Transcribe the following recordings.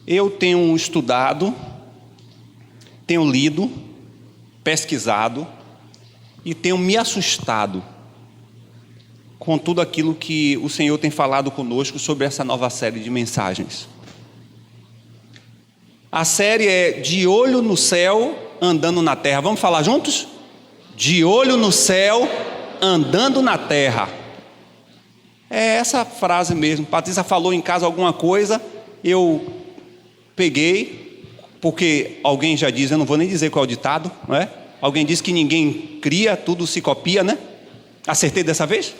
Eu tenho estudado, tenho lido, pesquisado e tenho me assustado com tudo aquilo que o Senhor tem falado conosco sobre essa nova série de mensagens. A série é De Olho no Céu, Andando na Terra. Vamos falar juntos? De olho no céu, andando na terra. É essa frase mesmo. Patrícia falou em casa alguma coisa, eu peguei, porque alguém já diz, eu não vou nem dizer qual é o ditado, não é? Alguém diz que ninguém cria, tudo se copia, né? Acertei dessa vez?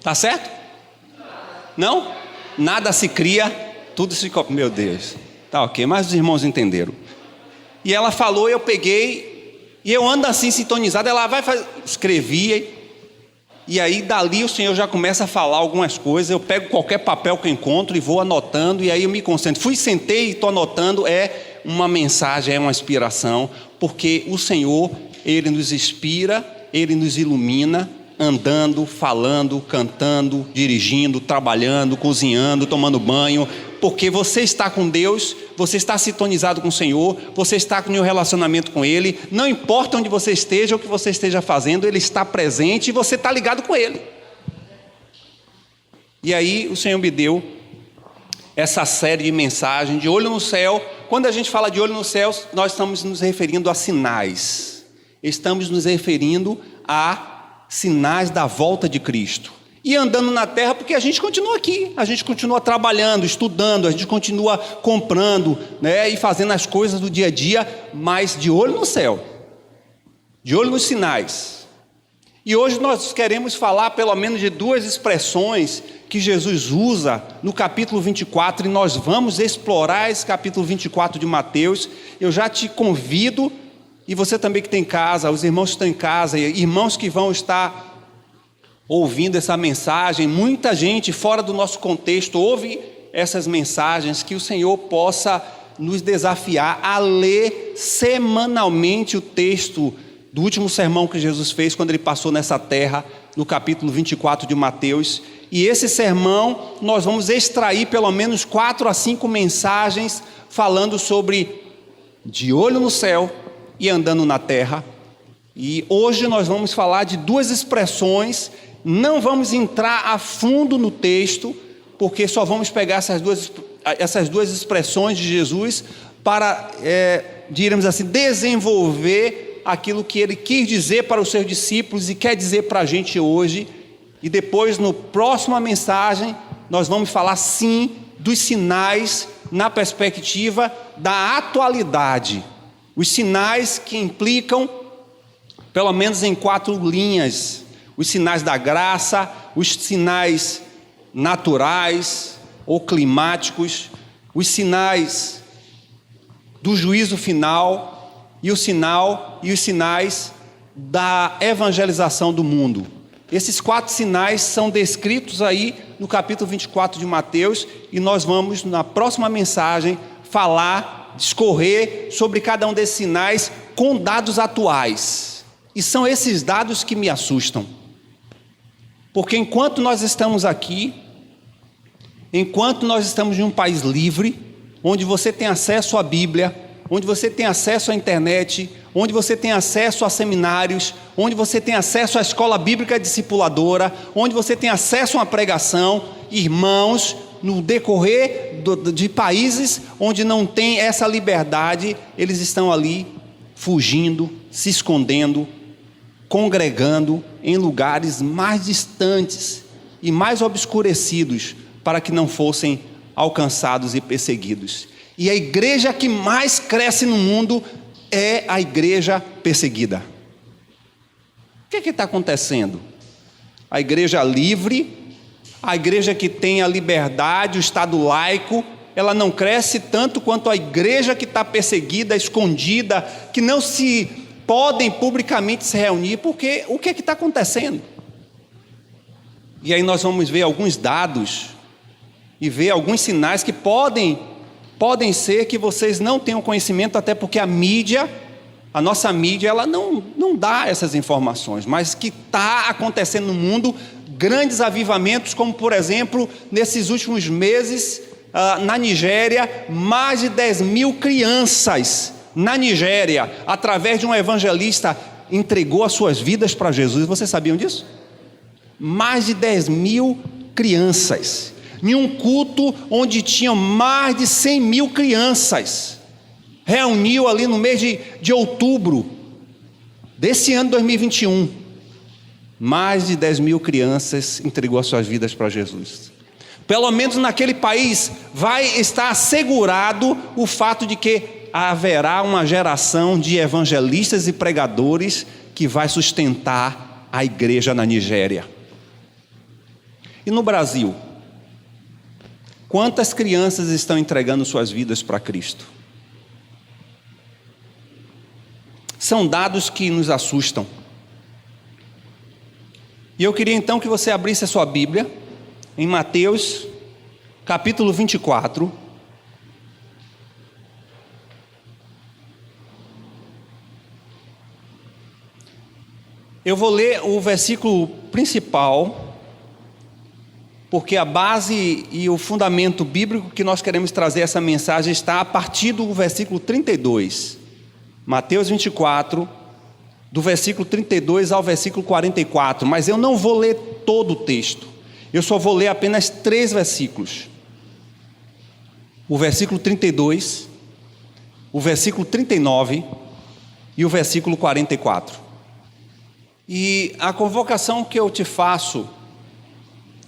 Tá certo? Não? Nada se cria, tudo se copia. Meu Deus. Tá ok, mas os irmãos entenderam. E ela falou, eu peguei, e eu ando assim sintonizado, ela vai fazer, escrevi, e aí dali o Senhor já começa a falar algumas coisas, eu pego qualquer papel que eu encontro e vou anotando, e aí eu me concentro. Sentei e estou anotando, é uma mensagem, é uma inspiração, porque o Senhor, Ele nos inspira, Ele nos ilumina, andando, falando, cantando, dirigindo, trabalhando, cozinhando, tomando banho, porque você está com Deus, você está sintonizado com o Senhor, você está em um relacionamento com Ele, não importa onde você esteja, o que você esteja fazendo, Ele está presente e você está ligado com Ele. E aí o Senhor me deu essa série de mensagens, de olho no céu. Quando a gente fala de olho no céu, nós estamos nos referindo a sinais, estamos nos referindo a sinais da volta de Cristo. E andando na terra, porque a gente continua aqui, a gente continua trabalhando, estudando, a gente continua comprando, né, e fazendo as coisas do dia a dia, mas de olho no céu, de olho nos sinais. E hoje nós queremos falar pelo menos de duas expressões que Jesus usa no capítulo 24, e nós vamos explorar esse capítulo 24 de Mateus. Eu já te convido, e você também que tem em casa, os irmãos que estão em casa, irmãos que vão estar ouvindo essa mensagem, muita gente fora do nosso contexto ouve essas mensagens, que o Senhor possa nos desafiar a ler semanalmente o texto do último sermão que Jesus fez quando Ele passou nessa terra, no capítulo 24 de Mateus. E esse sermão nós vamos extrair pelo menos 4 a 5 mensagens falando sobre de olho no céu e andando na terra. E hoje nós vamos falar de duas expressões. Não vamos entrar a fundo no texto, porque só vamos pegar essas duas expressões de Jesus para, diremos assim, desenvolver aquilo que Ele quis dizer para os seus discípulos e quer dizer para a gente hoje. E depois, no próxima mensagem, nós vamos falar sim dos sinais na perspectiva da atualidade. Os sinais que implicam, pelo menos em 4 linhas, os sinais da graça, os sinais naturais ou climáticos, os sinais do juízo final e os sinais da evangelização do mundo. Esses 4 sinais são descritos aí no capítulo 24 de Mateus, e nós vamos na próxima mensagem falar, discorrer sobre cada um desses sinais com dados atuais. E são esses dados que me assustam. Porque enquanto nós estamos aqui, enquanto nós estamos em um país livre, onde você tem acesso à Bíblia, onde você tem acesso à internet, onde você tem acesso a seminários, onde você tem acesso à escola bíblica discipuladora, onde você tem acesso a uma pregação, irmãos, no decorrer de países onde não tem essa liberdade, eles estão ali fugindo, se escondendo, congregando em lugares mais distantes e mais obscurecidos, para que não fossem alcançados e perseguidos. E a igreja que mais cresce no mundo é a igreja perseguida. O que está acontecendo? A igreja livre, a igreja que tem a liberdade, o Estado laico, ela não cresce tanto quanto a igreja que está perseguida, escondida, que não se podem publicamente se reunir, porque o que está acontecendo? E aí nós vamos ver alguns dados e ver alguns sinais que podem ser que vocês não tenham conhecimento, até porque a mídia, a nossa mídia, ela não dá essas informações, mas que está acontecendo no mundo grandes avivamentos, como por exemplo, nesses últimos meses, na Nigéria, mais de 10 mil crianças na Nigéria, através de um evangelista, entregou as suas vidas para Jesus. Vocês sabiam disso? Mais de 10 mil crianças, em um culto onde tinham mais de 100 mil crianças, reuniu ali no mês de outubro desse ano 2021, mais de 10 mil crianças entregou as suas vidas para Jesus. Pelo menos naquele país vai estar assegurado o fato de que haverá uma geração de evangelistas e pregadores que vai sustentar a igreja na Nigéria. E no Brasil, quantas crianças estão entregando suas vidas para Cristo? São dados que nos assustam. E eu queria então que você abrisse a sua Bíblia em Mateus, capítulo 24. Eu vou ler o versículo principal, porque a base e o fundamento bíblico que nós queremos trazer essa mensagem está a partir do versículo 32. Mateus 24, do versículo 32 ao versículo 44. Mas eu não vou ler todo o texto. Eu só vou ler apenas 3 versículos. O versículo 32, o versículo 39 e o versículo 44. E a convocação que eu te faço,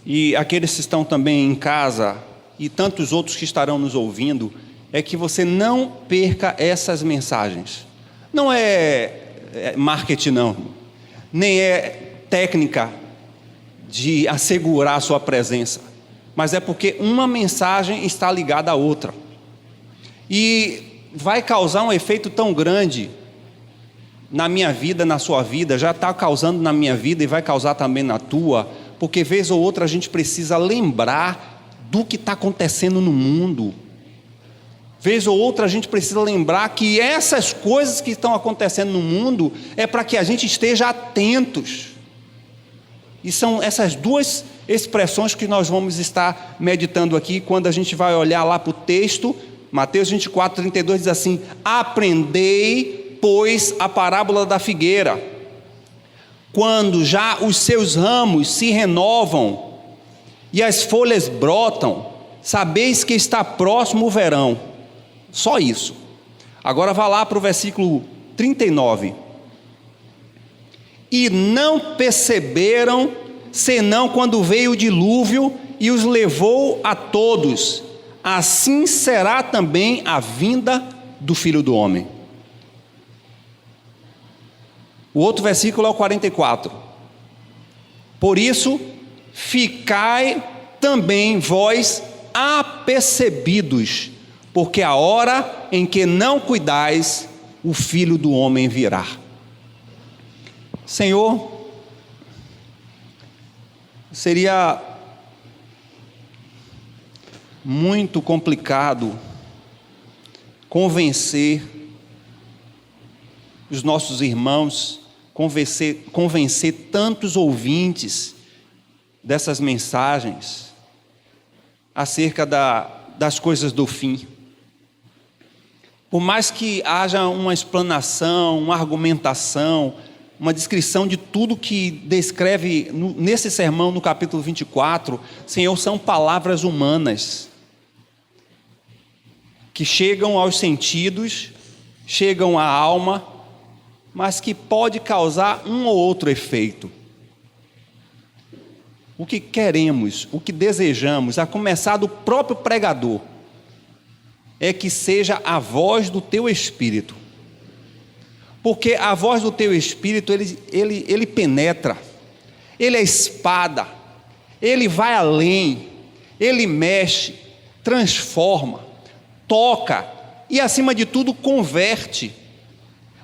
e aqueles que estão também em casa, e tantos outros que estarão nos ouvindo, é que você não perca essas mensagens. Não é marketing não, nem é técnica de assegurar a sua presença, mas é porque uma mensagem está ligada à outra, e vai causar um efeito tão grande na minha vida, na sua vida, já está causando na minha vida e vai causar também na tua, porque vez ou outra a gente precisa lembrar do que está acontecendo no mundo. Vez ou outra a gente precisa lembrar que essas coisas que estão acontecendo no mundo é para que a gente esteja atentos. E são essas duas expressões que nós vamos estar meditando aqui, quando a gente vai olhar lá para o texto. Mateus 24, 32 diz assim: aprendei, pois, a parábola da figueira. Quando já os seus ramos se renovam e as folhas brotam, sabeis que está próximo o verão. Só isso. Agora vá lá para o versículo 39. E não perceberam, senão quando veio o dilúvio e os levou a todos. Assim será também a vinda do Filho do Homem. O outro versículo é o 44. Por isso, ficai também vós apercebidos, porque a hora em que não cuidais, o Filho do Homem virá. Senhor, seria muito complicado convencer os nossos irmãos, convencer tantos ouvintes dessas mensagens acerca das coisas do fim. Por mais que haja uma explanação, uma argumentação, uma descrição de tudo que descreve nesse sermão, no capítulo 24, Senhor, são palavras humanas, que chegam aos sentidos, chegam à alma, mas que pode causar um ou outro efeito. O que queremos, o que desejamos, a começar do próprio pregador, é que seja a voz do teu Espírito. Porque a voz do teu Espírito, ele penetra, ele é espada, ele vai além, ele mexe, transforma, toca e, acima de tudo, converte.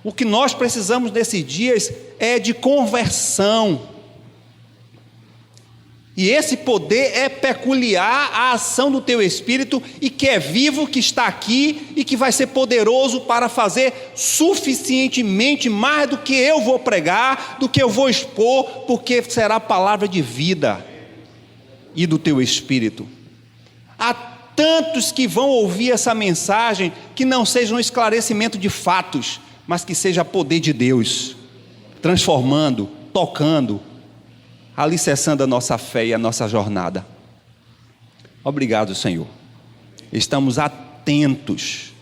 O que nós precisamos nesses dias é de conversão. E esse poder é peculiar à ação do teu Espírito, e que é vivo, que está aqui e que vai ser poderoso para fazer suficientemente mais do que eu vou pregar, do que eu vou expor, porque será palavra de vida e do teu Espírito. Há tantos que vão ouvir essa mensagem, que não seja um esclarecimento de fatos, mas que seja poder de Deus, transformando, tocando, alicerçando a nossa fé e a nossa jornada. Obrigado, Senhor. Estamos atentos,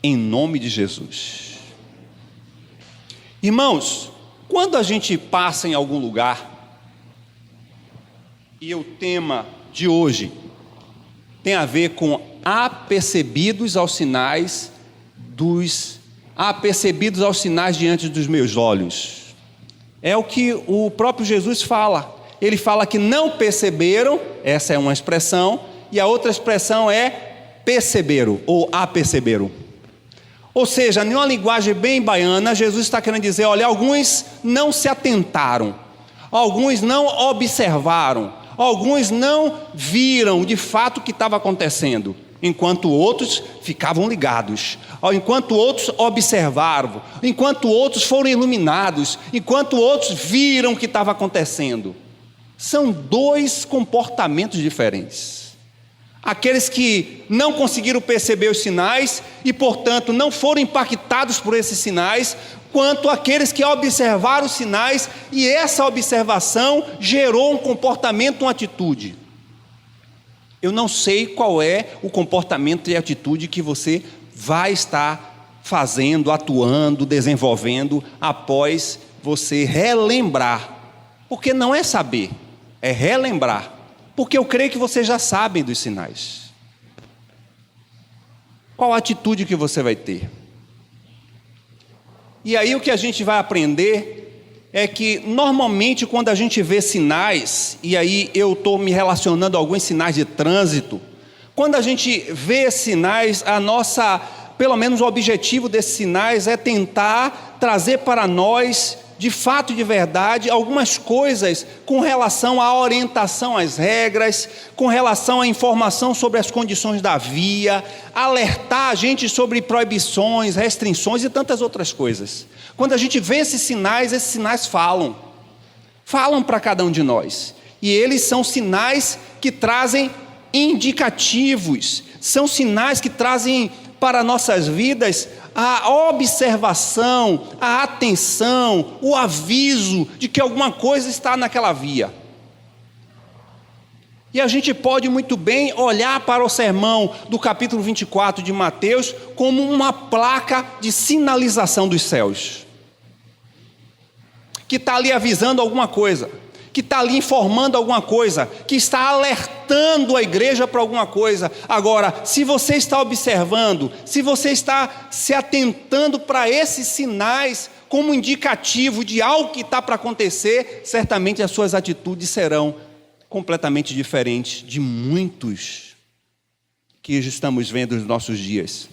em nome de Jesus. Irmãos, quando a gente passa em algum lugar, e o tema de hoje tem a ver com apercebidos aos sinais diante dos meus olhos. É o que o próprio Jesus fala. Ele fala que não perceberam, essa é uma expressão, e a outra expressão é perceberam ou aperceberam. Ou seja, em uma linguagem bem baiana, Jesus está querendo dizer, olha, alguns não se atentaram, alguns não observaram, alguns não viram de fato o que estava acontecendo, enquanto outros ficavam ligados, enquanto outros observavam, enquanto outros foram iluminados, enquanto outros viram o que estava acontecendo. São dois comportamentos diferentes. Aqueles que não conseguiram perceber os sinais e, portanto, não foram impactados por esses sinais, quanto aqueles que observaram os sinais e essa observação gerou um comportamento, uma atitude. Eu não sei qual é o comportamento e atitude que você vai estar fazendo, atuando, desenvolvendo após você relembrar. Porque não é saber, é relembrar. Porque eu creio que vocês já sabem dos sinais. Qual a atitude que você vai ter? E aí o que a gente vai aprender é que normalmente quando a gente vê sinais, e aí eu estou me relacionando a alguns sinais de trânsito, quando a gente vê sinais, pelo menos o objetivo desses sinais é tentar trazer para nós, de fato e de verdade, algumas coisas com relação à orientação às regras, com relação à informação sobre as condições da via, alertar a gente sobre proibições, restrições e tantas outras coisas. Quando a gente vê esses sinais falam para cada um de nós. E eles são sinais que trazem indicativos, são sinais que trazem para nossas vidas a observação, a atenção, o aviso de que alguma coisa está naquela via. E a gente pode muito bem olhar para o sermão do capítulo 24 de Mateus como uma placa de sinalização dos céus, que está ali avisando alguma coisa, que está ali informando alguma coisa, que está alertando a igreja para alguma coisa. Agora, se você está observando, se você está se atentando para esses sinais como indicativo de algo que está para acontecer, certamente as suas atitudes serão completamente diferentes de muitos que estamos vendo nos nossos dias.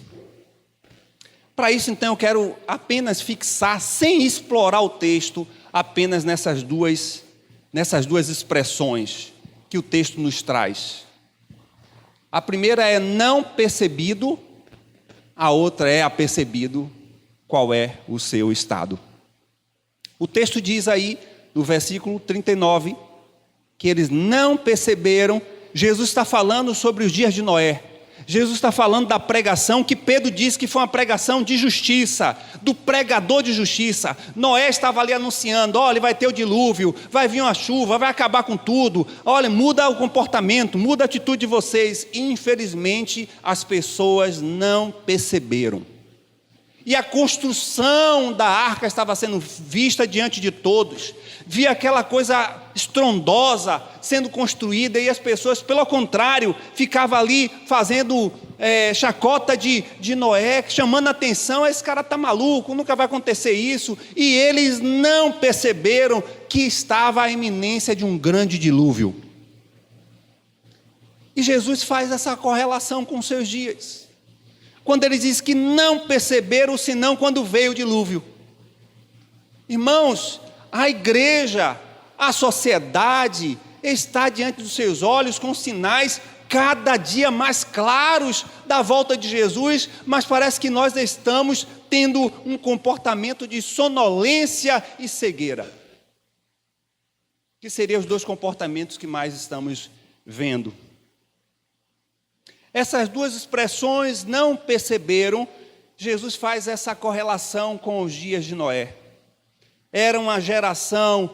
Para isso, então, eu quero apenas fixar, sem explorar o texto, apenas nessas duas expressões que o texto nos traz. A primeira é não percebido, a outra é apercebido qual é o seu estado. O texto diz aí, no versículo 39, que eles não perceberam. Jesus está falando sobre os dias de Noé. Jesus está falando da pregação que Pedro disse que foi uma pregação de justiça, do pregador de justiça. Noé estava ali anunciando, olha, vai ter o dilúvio, vai vir uma chuva, vai acabar com tudo. Olha, muda o comportamento, muda a atitude de vocês. E, infelizmente, as pessoas não perceberam. E a construção da arca estava sendo vista diante de todos. Via aquela coisa estrondosa sendo construída e as pessoas, pelo contrário, ficavam ali fazendo chacota de Noé, chamando a atenção, esse cara está maluco, nunca vai acontecer isso. E eles não perceberam que estava a iminência de um grande dilúvio. E Jesus faz essa correlação com os seus dias. Quando ele diz que não perceberam, senão quando veio o dilúvio. Irmãos, a igreja, a sociedade está diante dos seus olhos com sinais cada dia mais claros da volta de Jesus, mas parece que nós estamos tendo um comportamento de sonolência e cegueira. Que seriam os dois comportamentos que mais estamos vendo. Essas duas expressões não perceberam. Jesus faz essa correlação com os dias de Noé. Era uma geração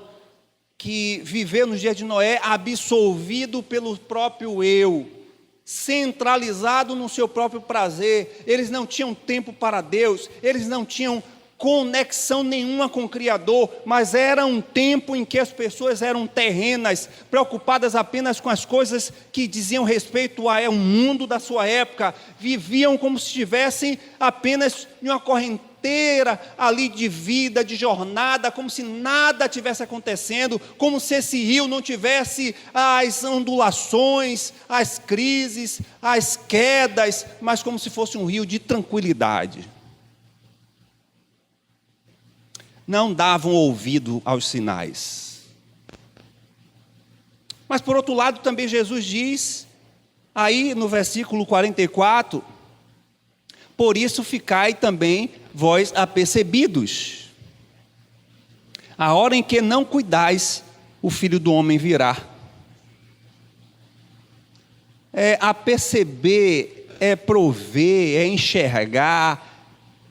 que viveu nos dias de Noé absolvido pelo próprio eu, centralizado no seu próprio prazer. Eles não tinham tempo para Deus, eles não tinham conexão nenhuma com o Criador, mas era um tempo em que as pessoas eram terrenas, preocupadas apenas com as coisas que diziam respeito ao mundo da sua época, viviam como se estivessem apenas em uma correnteira ali de vida, de jornada, como se nada tivesse acontecendo, como se esse rio não tivesse as ondulações, as crises, as quedas, mas como se fosse um rio de tranquilidade. Não davam ouvido aos sinais. Mas por outro lado também Jesus diz, aí no versículo 44, por isso ficai também vós apercebidos. A hora em que não cuidais, o Filho do Homem virá. É aperceber, é prover, é enxergar,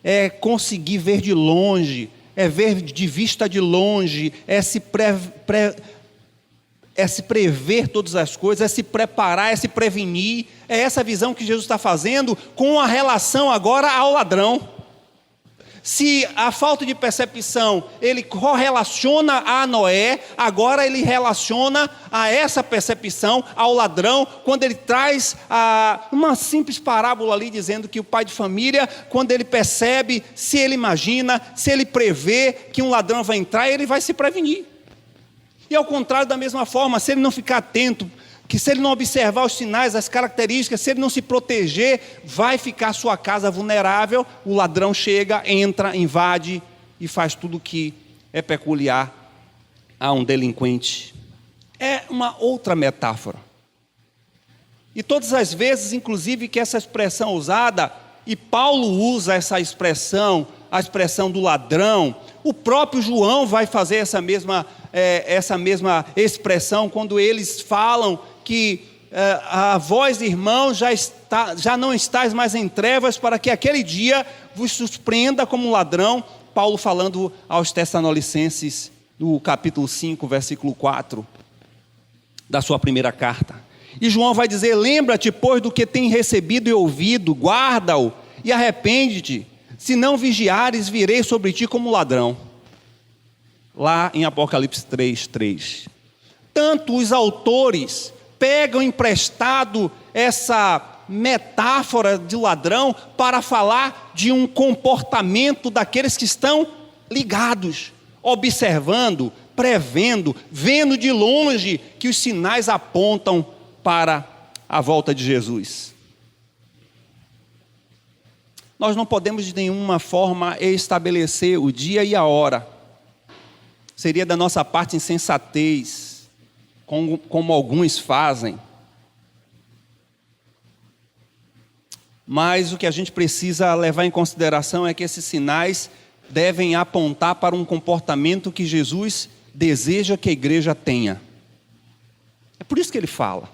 é conseguir ver de longe, é ver de vista de longe, é se prever todas as coisas, é se preparar, é se prevenir. É essa visão que Jesus está fazendo com a relação agora ao ladrão. Se a falta de percepção, ele correlaciona a Noé, agora ele relaciona a essa percepção ao ladrão, quando ele traz uma simples parábola ali, dizendo que o pai de família, quando ele percebe, se ele imagina, se ele prevê que um ladrão vai entrar, ele vai se prevenir. E ao contrário, da mesma forma, se ele não ficar atento, que se ele não observar os sinais, as características, se ele não se proteger, vai ficar a sua casa vulnerável, o ladrão chega, entra, invade e faz tudo que é peculiar a um delinquente. É uma outra metáfora. E todas as vezes, inclusive, que essa expressão é usada, e Paulo usa essa expressão, a expressão do ladrão, o próprio João vai fazer essa mesma expressão, quando eles falam que a vós, irmãos, já não estáis mais em trevas, para que aquele dia vos surpreenda como um ladrão. Paulo falando aos Tessalonicenses, no capítulo 5, versículo 4, da sua primeira carta. E João vai dizer, lembra-te, pois, do que tem recebido e ouvido, guarda-o e arrepende-te, se não vigiares, virei sobre ti como ladrão. Lá em Apocalipse 3:3. Tanto os autores pegam emprestado essa metáfora de ladrão para falar de um comportamento daqueles que estão ligados, observando, prevendo, vendo de longe que os sinais apontam para a volta de Jesus. Nós não podemos de nenhuma forma estabelecer o dia e a hora. Seria da nossa parte insensatez, como alguns fazem. Mas o que a gente precisa levar em consideração é que esses sinais devem apontar para um comportamento que Jesus deseja que a igreja tenha. É por isso que ele fala.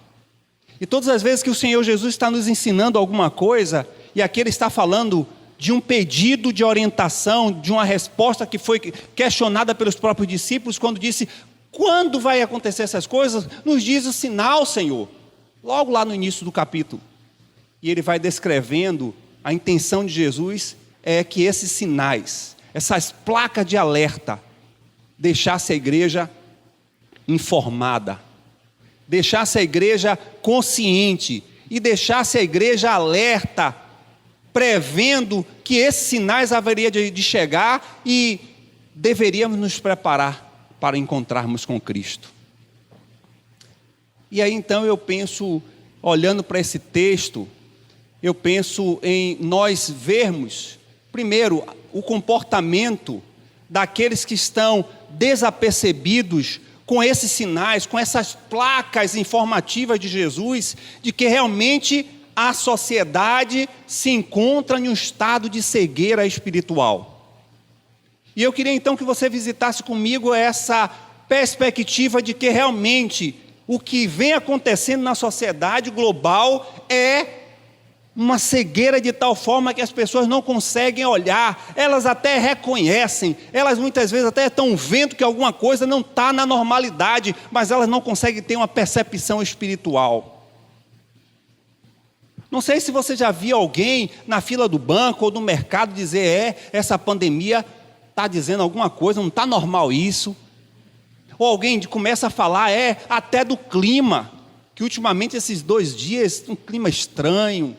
E todas as vezes que o Senhor Jesus está nos ensinando alguma coisa, e aqui ele está falando de um pedido de orientação, de uma resposta que foi questionada pelos próprios discípulos, quando disse, quando vai acontecer essas coisas? Nos diz o sinal, Senhor. Logo lá no início do capítulo. E ele vai descrevendo, a intenção de Jesus é que esses sinais, essas placas de alerta, deixasse a igreja informada, deixasse a igreja consciente e deixasse a igreja alerta, prevendo que esses sinais haveriam de chegar e deveríamos nos preparar para encontrarmos com Cristo. E aí então eu penso, olhando para esse texto, eu penso em nós vermos, primeiro, o comportamento daqueles que estão desapercebidos com esses sinais, com essas placas informativas de Jesus, de que realmente a sociedade se encontra em um estado de cegueira espiritual. E eu queria então que você visitasse comigo essa perspectiva de que realmente o que vem acontecendo na sociedade global é uma cegueira de tal forma que as pessoas não conseguem olhar, elas até reconhecem, elas muitas vezes até estão vendo que alguma coisa não está na normalidade, mas elas não conseguem ter uma percepção espiritual. Não sei se você já viu alguém na fila do banco ou do mercado dizer, essa pandemia está dizendo alguma coisa, não está normal isso. Ou alguém começa a falar, até do clima, que ultimamente esses 2 dias, um clima estranho,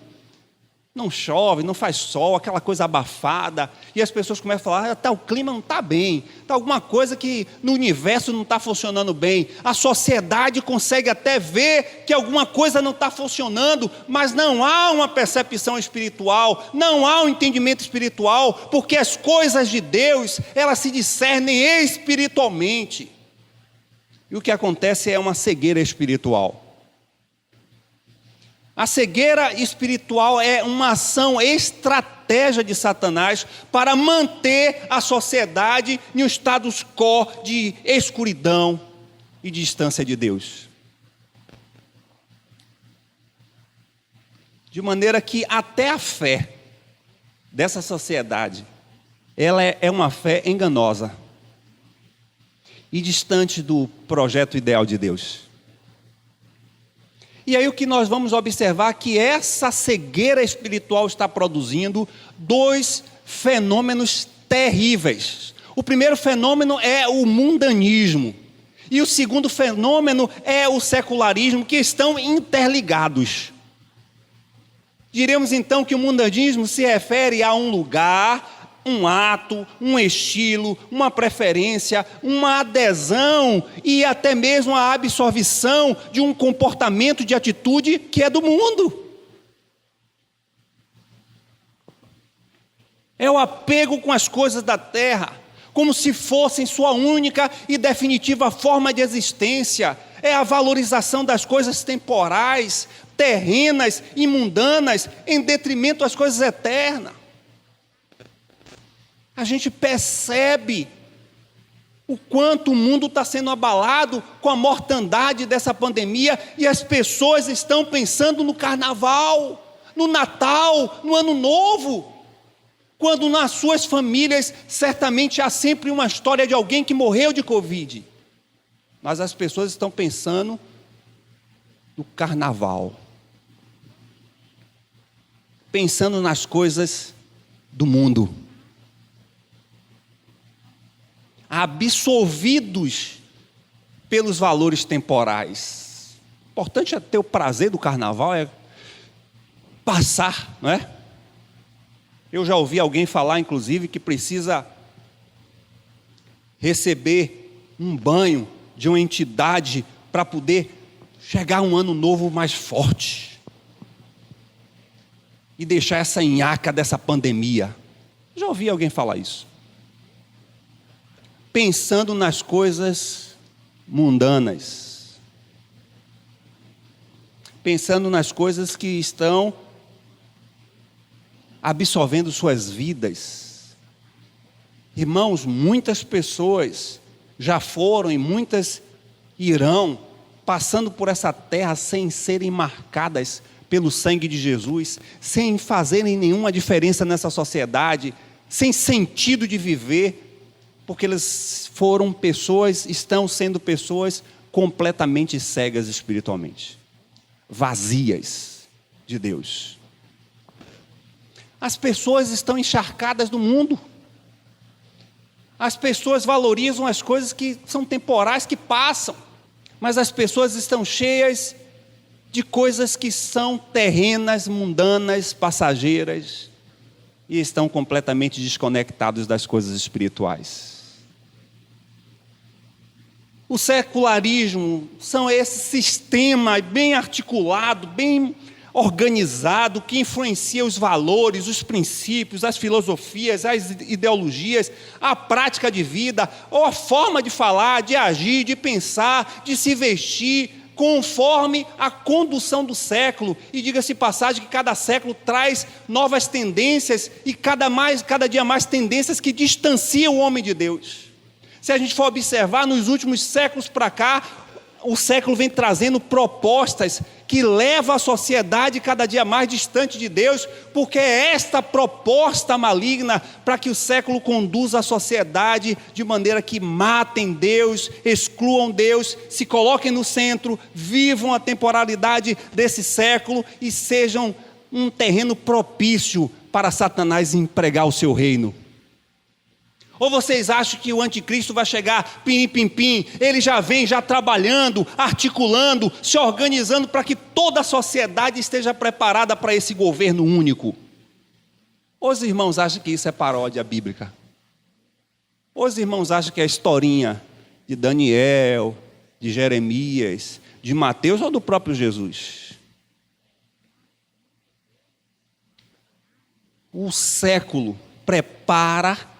não chove, não faz sol, aquela coisa abafada, e as pessoas começam a falar, o clima não está bem, está alguma coisa que no universo não está funcionando bem, a sociedade consegue até ver que alguma coisa não está funcionando, mas não há uma percepção espiritual, não há um entendimento espiritual, porque as coisas de Deus, elas se discernem espiritualmente, e o que acontece é uma cegueira espiritual. A cegueira espiritual é uma ação, estratégia de Satanás para manter a sociedade em um status quo de escuridão e distância de Deus. De maneira que até a fé dessa sociedade, ela é uma fé enganosa e distante do projeto ideal de Deus. E aí o que nós vamos observar é que essa cegueira espiritual está produzindo 2 fenômenos terríveis. O primeiro fenômeno é o mundanismo. E o segundo fenômeno é o secularismo, que estão interligados. Diremos então que o mundanismo se refere a um lugar, um ato, um estilo, uma preferência, uma adesão e até mesmo a absorção de um comportamento de atitude que é do mundo. É o apego com as coisas da terra, como se fossem sua única e definitiva forma de existência. É a valorização das coisas temporais, terrenas e mundanas, em detrimento das coisas eternas. A gente percebe o quanto o mundo está sendo abalado com a mortandade dessa pandemia e as pessoas estão pensando no carnaval, no Natal, no Ano Novo, quando nas suas famílias certamente há sempre uma história de alguém que morreu de Covid. Mas as pessoas estão pensando no carnaval, pensando nas coisas do mundo, absorvidos pelos valores temporais. O importante é ter o prazer do carnaval, é passar, não é? Eu já ouvi alguém falar, inclusive, que precisa receber um banho de uma entidade para poder chegar a um ano novo mais forte e deixar essa nhaca dessa pandemia. Já ouvi alguém falar isso. Pensando nas coisas mundanas, pensando nas coisas que estão absorvendo suas vidas. Irmãos, muitas pessoas já foram e muitas irão, passando por essa terra sem serem marcadas pelo sangue de Jesus, sem fazerem nenhuma diferença nessa sociedade, sem sentido de viver, porque eles foram pessoas, estão sendo pessoas completamente cegas espiritualmente, vazias de Deus. As pessoas estão encharcadas do mundo. As pessoas valorizam as coisas que são temporais, que passam, mas as pessoas estão cheias de coisas que são terrenas, mundanas, passageiras, e estão completamente desconectados das coisas espirituais. O secularismo são esse sistema bem articulado, bem organizado, que influencia os valores, os princípios, as filosofias, as ideologias, a prática de vida, ou a forma de falar, de agir, de pensar, de se vestir, conforme a condução do século. E diga-se passagem que cada século traz novas tendências e cada dia mais tendências que distanciam o homem de Deus. Se a gente for observar, nos últimos séculos para cá, o século vem trazendo propostas que leva a sociedade cada dia mais distante de Deus, porque é esta proposta maligna para que o século conduza a sociedade de maneira que matem Deus, excluam Deus, se coloquem no centro, vivam a temporalidade desse século e sejam um terreno propício para Satanás empregar o seu reino. Ou vocês acham que o anticristo vai chegar pim-pim-pim? Ele já vem trabalhando, articulando, se organizando para que toda a sociedade esteja preparada para esse governo único. Ou os irmãos acham que isso é paródia bíblica? Ou os irmãos acham que é a historinha de Daniel, de Jeremias, de Mateus ou do próprio Jesus? O século prepara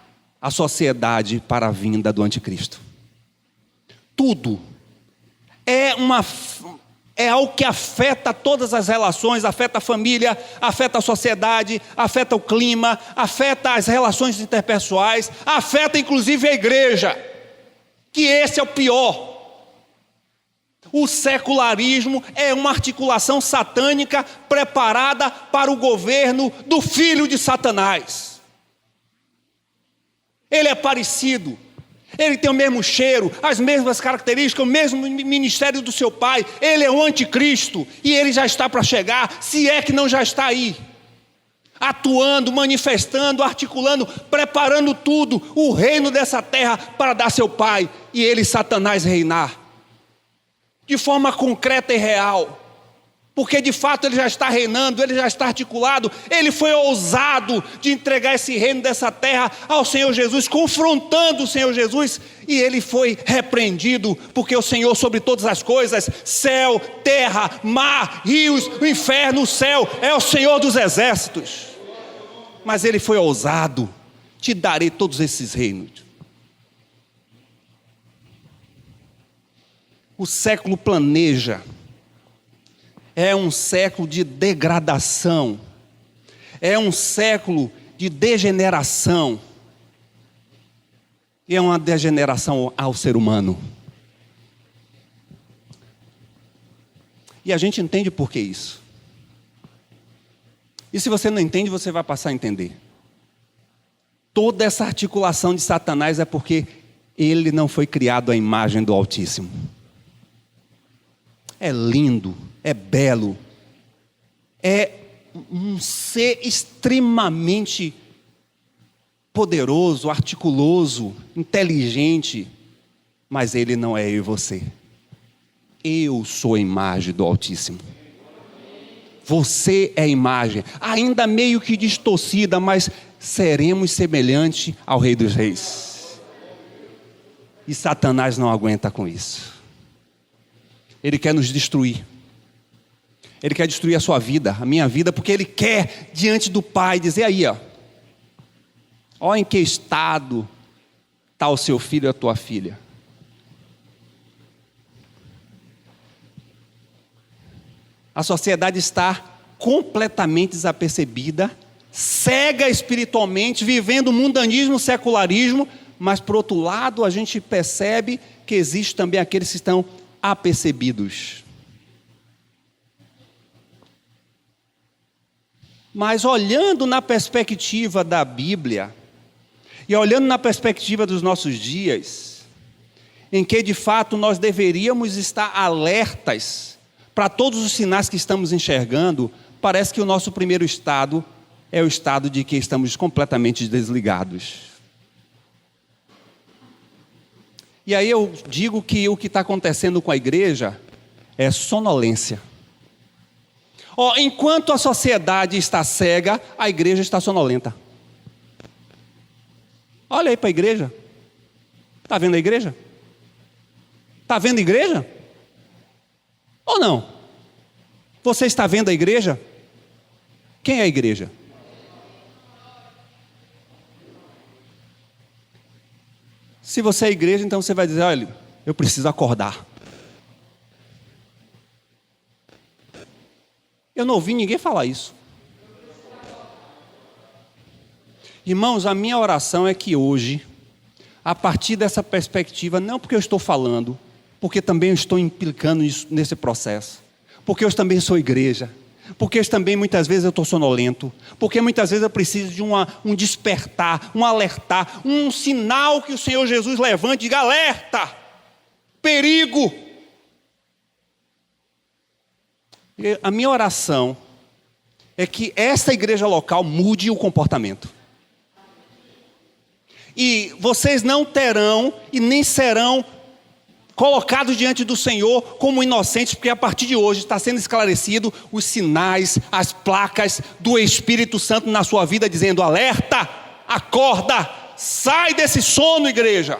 a sociedade para a vinda do anticristo. Tudo é algo que afeta todas as relações, afeta a família, afeta a sociedade, afeta o clima, afeta as relações interpessoais, afeta inclusive a igreja, que esse é o pior. O secularismo é uma articulação satânica preparada para o governo do filho de Satanás. Ele é parecido, ele tem o mesmo cheiro, as mesmas características, o mesmo ministério do seu pai. Ele é o anticristo e ele já está para chegar, se é que não já está aí, atuando, manifestando, articulando, preparando tudo, o reino dessa terra para dar seu pai e ele, Satanás, reinar de forma concreta e real. Porque de fato ele já está reinando, ele já está articulado, ele foi ousado de entregar esse reino dessa terra ao Senhor Jesus, confrontando o Senhor Jesus, e ele foi repreendido, porque o Senhor sobre todas as coisas, céu, terra, mar, rios, o inferno, o céu, é o Senhor dos exércitos. Mas ele foi ousado: te darei todos esses reinos. O século planeja. É um século de degradação, é um século de degeneração, e é uma degeneração ao ser humano. E a gente entende por que isso. E se você não entende, você vai passar a entender. Toda essa articulação de Satanás é porque ele não foi criado à imagem do Altíssimo. É lindo, é belo, é um ser extremamente poderoso, articuloso, inteligente, mas ele não é eu e você. Eu sou a imagem do Altíssimo. Você é a imagem, ainda meio que distorcida, mas seremos semelhantes ao Rei dos Reis. E Satanás não aguenta com isso. Ele quer nos destruir. Ele quer destruir a sua vida, a minha vida, porque ele quer, diante do Pai, dizer aí, ó em que estado está o seu filho e a tua filha. A sociedade está completamente desapercebida, cega espiritualmente, vivendo mundanismo, secularismo, mas por outro lado a gente percebe que existe também aqueles que estão apercebidos. Mas olhando na perspectiva da Bíblia, e olhando na perspectiva dos nossos dias, em que de fato nós deveríamos estar alertas para todos os sinais que estamos enxergando, parece que o nosso primeiro estado é o estado de que estamos completamente desligados. E aí eu digo que o que está acontecendo com a igreja é sonolência. Enquanto a sociedade está cega, a igreja está sonolenta. Olha aí para a igreja. Está vendo a igreja? Está vendo a igreja? Ou não? Você está vendo a igreja? Quem é a igreja? Se você é a igreja, então você vai dizer, olha, eu preciso acordar. Eu não ouvi ninguém falar isso. Irmãos, a minha oração é que hoje, a partir dessa perspectiva, não porque eu estou falando, porque também eu estou implicando nesse processo, porque eu também sou igreja, porque também muitas vezes eu estou sonolento, porque muitas vezes eu preciso de um despertar, um alertar, um sinal que o Senhor Jesus levante e diga: alerta, perigo. E a minha oração é que esta igreja local mude o comportamento. E vocês não terão e nem serão colocados diante do Senhor como inocentes, porque a partir de hoje está sendo esclarecido os sinais, as placas do Espírito Santo na sua vida, dizendo: alerta, acorda, sai desse sono, igreja.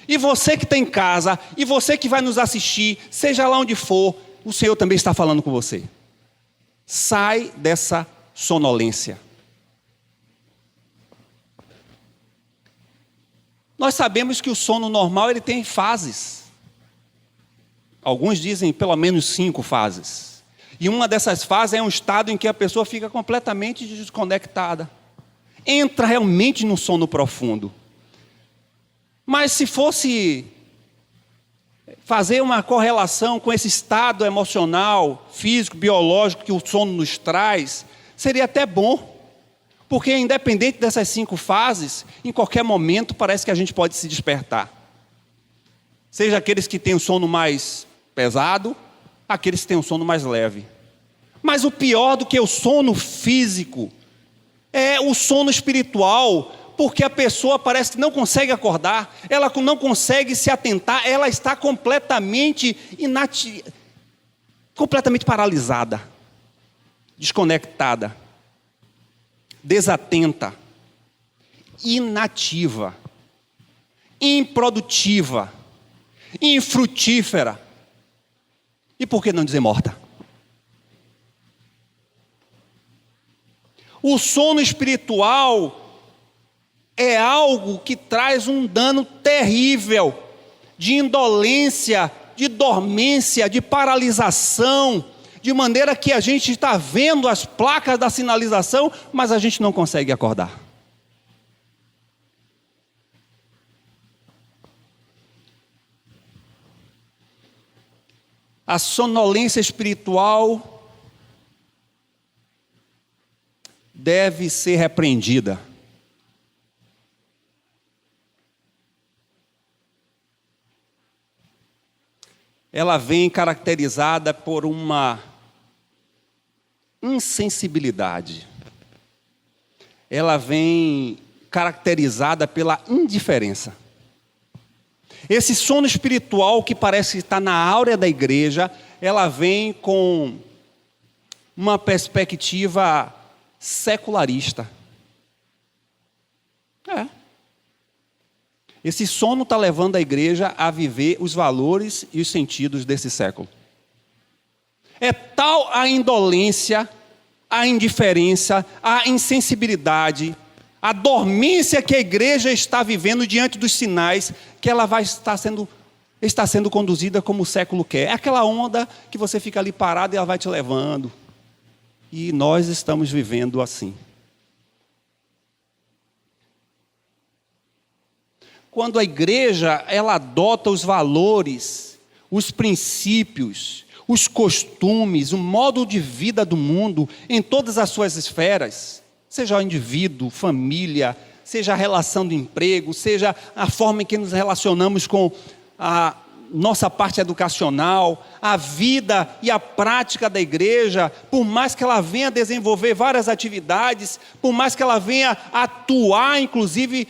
E você que está em casa, e você que vai nos assistir, seja lá onde for, o Senhor também está falando com você. Sai dessa sonolência. Nós sabemos que o sono normal ele tem fases. Alguns dizem pelo menos 5 fases. E uma dessas fases é um estado em que a pessoa fica completamente desconectada. Entra realmente num sono profundo. Mas se fosse fazer uma correlação com esse estado emocional, físico, biológico que o sono nos traz, seria até bom. Porque independente dessas 5 fases, em qualquer momento parece que a gente pode se despertar. Seja aqueles que têm o sono mais pesado, aqueles que têm o sono mais leve. Mas o pior do que o sono físico é o sono espiritual, porque a pessoa parece que não consegue acordar, ela não consegue se atentar, ela está completamente completamente paralisada, desconectada, desatenta, inativa, improdutiva, infrutífera. E por que não dizer morta? O sono espiritual é algo que traz um dano terrível de indolência, de dormência, de paralisação, de maneira que a gente está vendo as placas da sinalização, mas a gente não consegue acordar. A sonolência espiritual deve ser repreendida. Ela vem caracterizada por uma insensibilidade. Ela vem caracterizada pela indiferença. Esse sono espiritual que parece estar na áurea da igreja, ela vem com uma perspectiva secularista. Esse sono está levando a igreja a viver os valores e os sentidos desse século. É tal a indolência, a indiferença, a insensibilidade, a dormência que a igreja está vivendo diante dos sinais, que ela está sendo conduzida como o século quer. É aquela onda que você fica ali parado e ela vai te levando. E nós estamos vivendo assim. Quando a igreja ela adota os valores, os princípios, os costumes, o modo de vida do mundo em todas as suas esferas, seja o indivíduo, família, seja a relação de emprego, seja a forma em que nos relacionamos com a nossa parte educacional, a vida e a prática da igreja, por mais que ela venha desenvolver várias atividades, por mais que ela venha atuar, inclusive,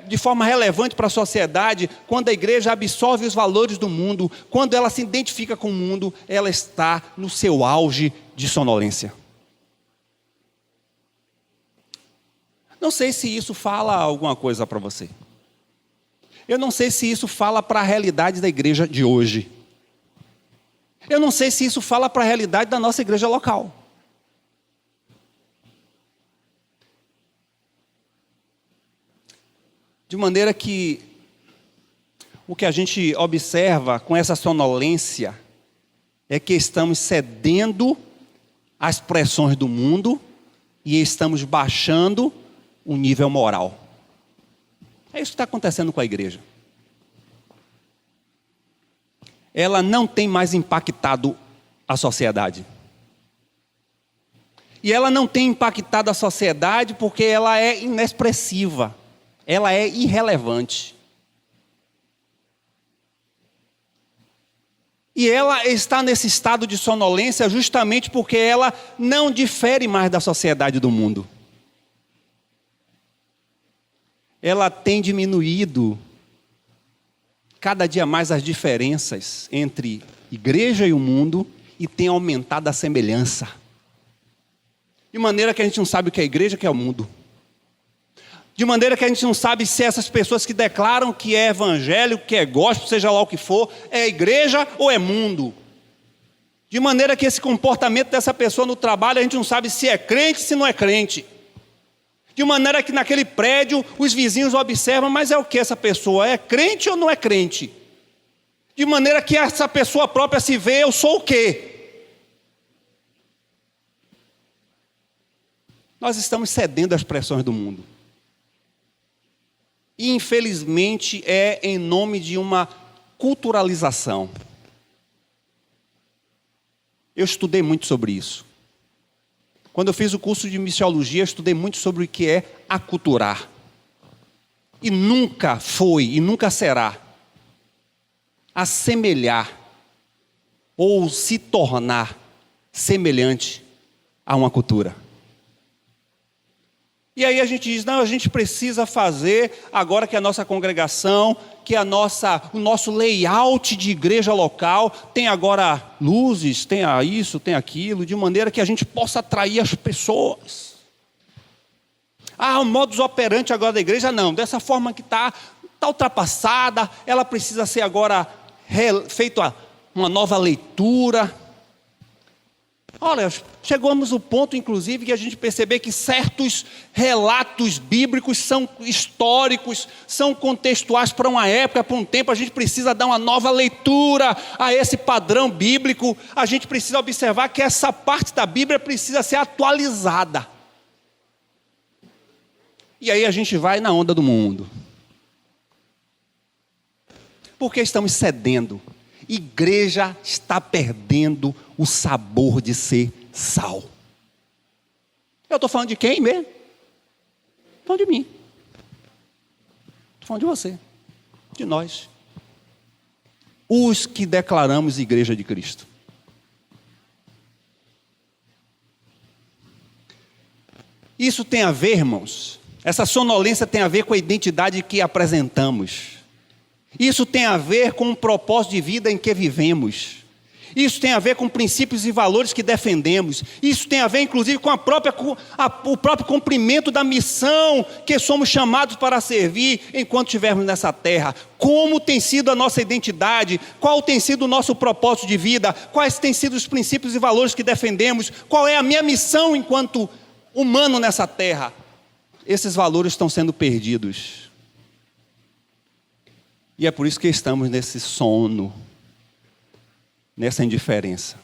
de forma relevante para a sociedade, quando a igreja absorve os valores do mundo, quando ela se identifica com o mundo, ela está no seu auge de sonolência. Não sei se isso fala alguma coisa para você. Eu não sei se isso fala para a realidade da igreja de hoje. Eu não sei se isso fala para a realidade da nossa igreja local. De maneira que o que a gente observa com essa sonolência é que estamos cedendo às pressões do mundo e estamos baixando o nível moral. É isso que está acontecendo com a igreja. Ela não tem mais impactado a sociedade. E ela não tem impactado a sociedade porque ela é inexpressiva, ela é irrelevante. E ela está nesse estado de sonolência justamente porque ela não difere mais da sociedade do mundo. Ela tem diminuído cada dia mais as diferenças entre igreja e o mundo e tem aumentado a semelhança. De maneira que a gente não sabe o que é igreja, o que é o mundo. De maneira que a gente não sabe se essas pessoas que declaram que é evangélico, que é gospel, seja lá o que for, é igreja ou é mundo. De maneira que esse comportamento dessa pessoa no trabalho, a gente não sabe se é crente, se não é crente. De maneira que naquele prédio, os vizinhos observam, mas é o que essa pessoa? É crente ou não é crente? De maneira que essa pessoa própria se vê, eu sou o quê? Nós estamos cedendo às pressões do mundo. E infelizmente é em nome de uma culturalização. Eu estudei muito sobre isso. Quando eu fiz o curso de missiologia, eu estudei muito sobre o que é aculturar. E nunca foi e nunca será assemelhar ou se tornar semelhante a uma cultura. E aí a gente diz, não, a gente precisa fazer, agora que a nossa congregação, que o nosso layout de igreja local, tem agora luzes, tem isso, tem aquilo, de maneira que a gente possa atrair as pessoas. O modus operandi agora da igreja, não, dessa forma que está ultrapassada, ela precisa ser agora feita uma nova leitura. Olha, chegamos ao ponto, inclusive, que a gente perceber que certos relatos bíblicos são históricos, são contextuais para uma época, para um tempo. A gente precisa dar uma nova leitura a esse padrão bíblico. A gente precisa observar que essa parte da Bíblia precisa ser atualizada. E aí a gente vai na onda do mundo. Porque estamos cedendo. Igreja está perdendo o sabor de ser sal. Eu estou falando de quem mesmo? Estou falando de mim. Estou falando de você. De nós. Os que declaramos Igreja de Cristo. Isso tem a ver, irmãos, essa sonolência tem a ver com a identidade que apresentamos. Isso tem a ver com o propósito de vida em que vivemos. Isso tem a ver com princípios e valores que defendemos. Isso tem a ver, inclusive, com o próprio cumprimento da missão que somos chamados para servir enquanto estivermos nessa terra. Como tem sido a nossa identidade? Qual tem sido o nosso propósito de vida? Quais têm sido os princípios e valores que defendemos? Qual é a minha missão enquanto humano nessa terra? Esses valores estão sendo perdidos. E é por isso que estamos nesse sono, nessa indiferença.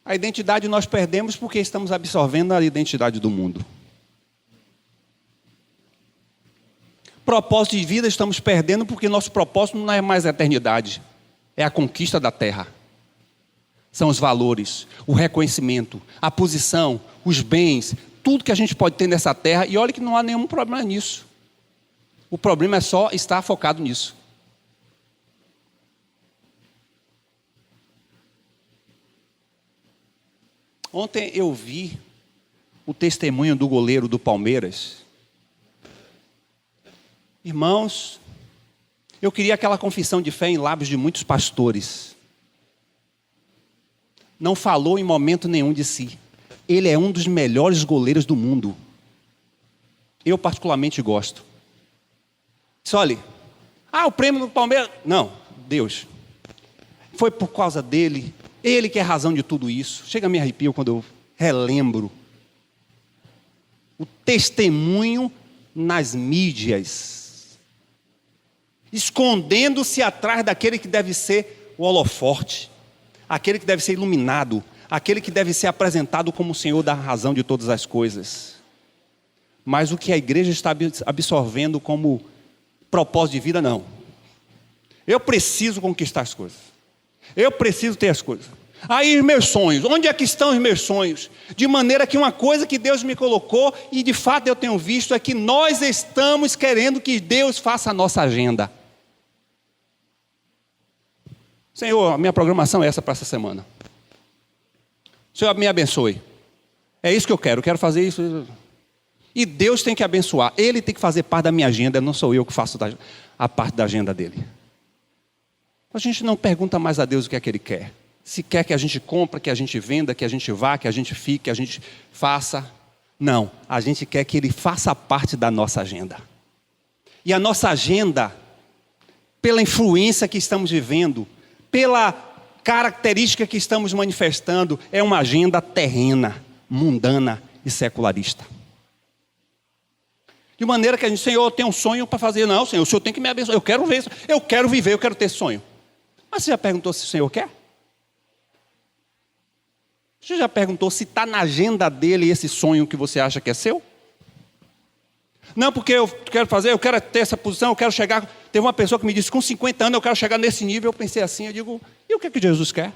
A identidade nós perdemos porque estamos absorvendo a identidade do mundo. Propósito de vida estamos perdendo porque nosso propósito não é mais a eternidade, é a conquista da terra. São os valores, o reconhecimento, a posição, os bens, tudo que a gente pode ter nessa terra, e olha que não há nenhum problema nisso. O problema é só estar focado nisso. Ontem eu vi o testemunho do goleiro do Palmeiras. Irmãos, eu queria aquela confissão de fé em lábios de muitos pastores. Não falou em momento nenhum de si. Ele é um dos melhores goleiros do mundo. Eu particularmente gosto. Disse, olha, o prêmio do Palmeiras... Não, Deus. Foi por causa dele. Ele que é a razão de tudo isso. Chega a me arrepio quando eu relembro. O testemunho nas mídias. Escondendo-se atrás daquele que deve ser o holoforte. Aquele que deve ser iluminado. Aquele que deve ser apresentado como o Senhor da razão de todas as coisas. Mas o que a igreja está absorvendo como propósito de vida, não. Eu preciso conquistar as coisas. Eu preciso ter as coisas. Aí os meus sonhos, onde é que estão os meus sonhos? De maneira que uma coisa que Deus me colocou, e de fato eu tenho visto, é que nós estamos querendo que Deus faça a nossa agenda. Senhor, a minha programação é essa para essa semana. Senhor, me abençoe. É isso que eu quero fazer isso. E Deus tem que abençoar, Ele tem que fazer parte da minha agenda, não sou eu que faço a parte da agenda dele. A gente não pergunta mais a Deus o que é que Ele quer. Se quer que a gente compre, que a gente venda, que a gente vá, que a gente fique, que a gente faça. Não, a gente quer que Ele faça parte da nossa agenda. E a nossa agenda, pela influência que estamos vivendo, pela característica que estamos manifestando, é uma agenda terrena, mundana e secularista. De maneira que a gente, Senhor, eu tenho um sonho para fazer. Não, Senhor, o Senhor tem que me abençoar. Eu quero ver, eu quero viver, eu quero ter sonho. Mas você já perguntou se o Senhor quer? Você já perguntou se está na agenda dele esse sonho que você acha que é seu? Não, porque eu quero fazer, eu quero ter essa posição, eu quero chegar. Teve uma pessoa que me disse, com 50 anos eu quero chegar nesse nível. Eu pensei assim, eu digo, e o que é que Jesus quer?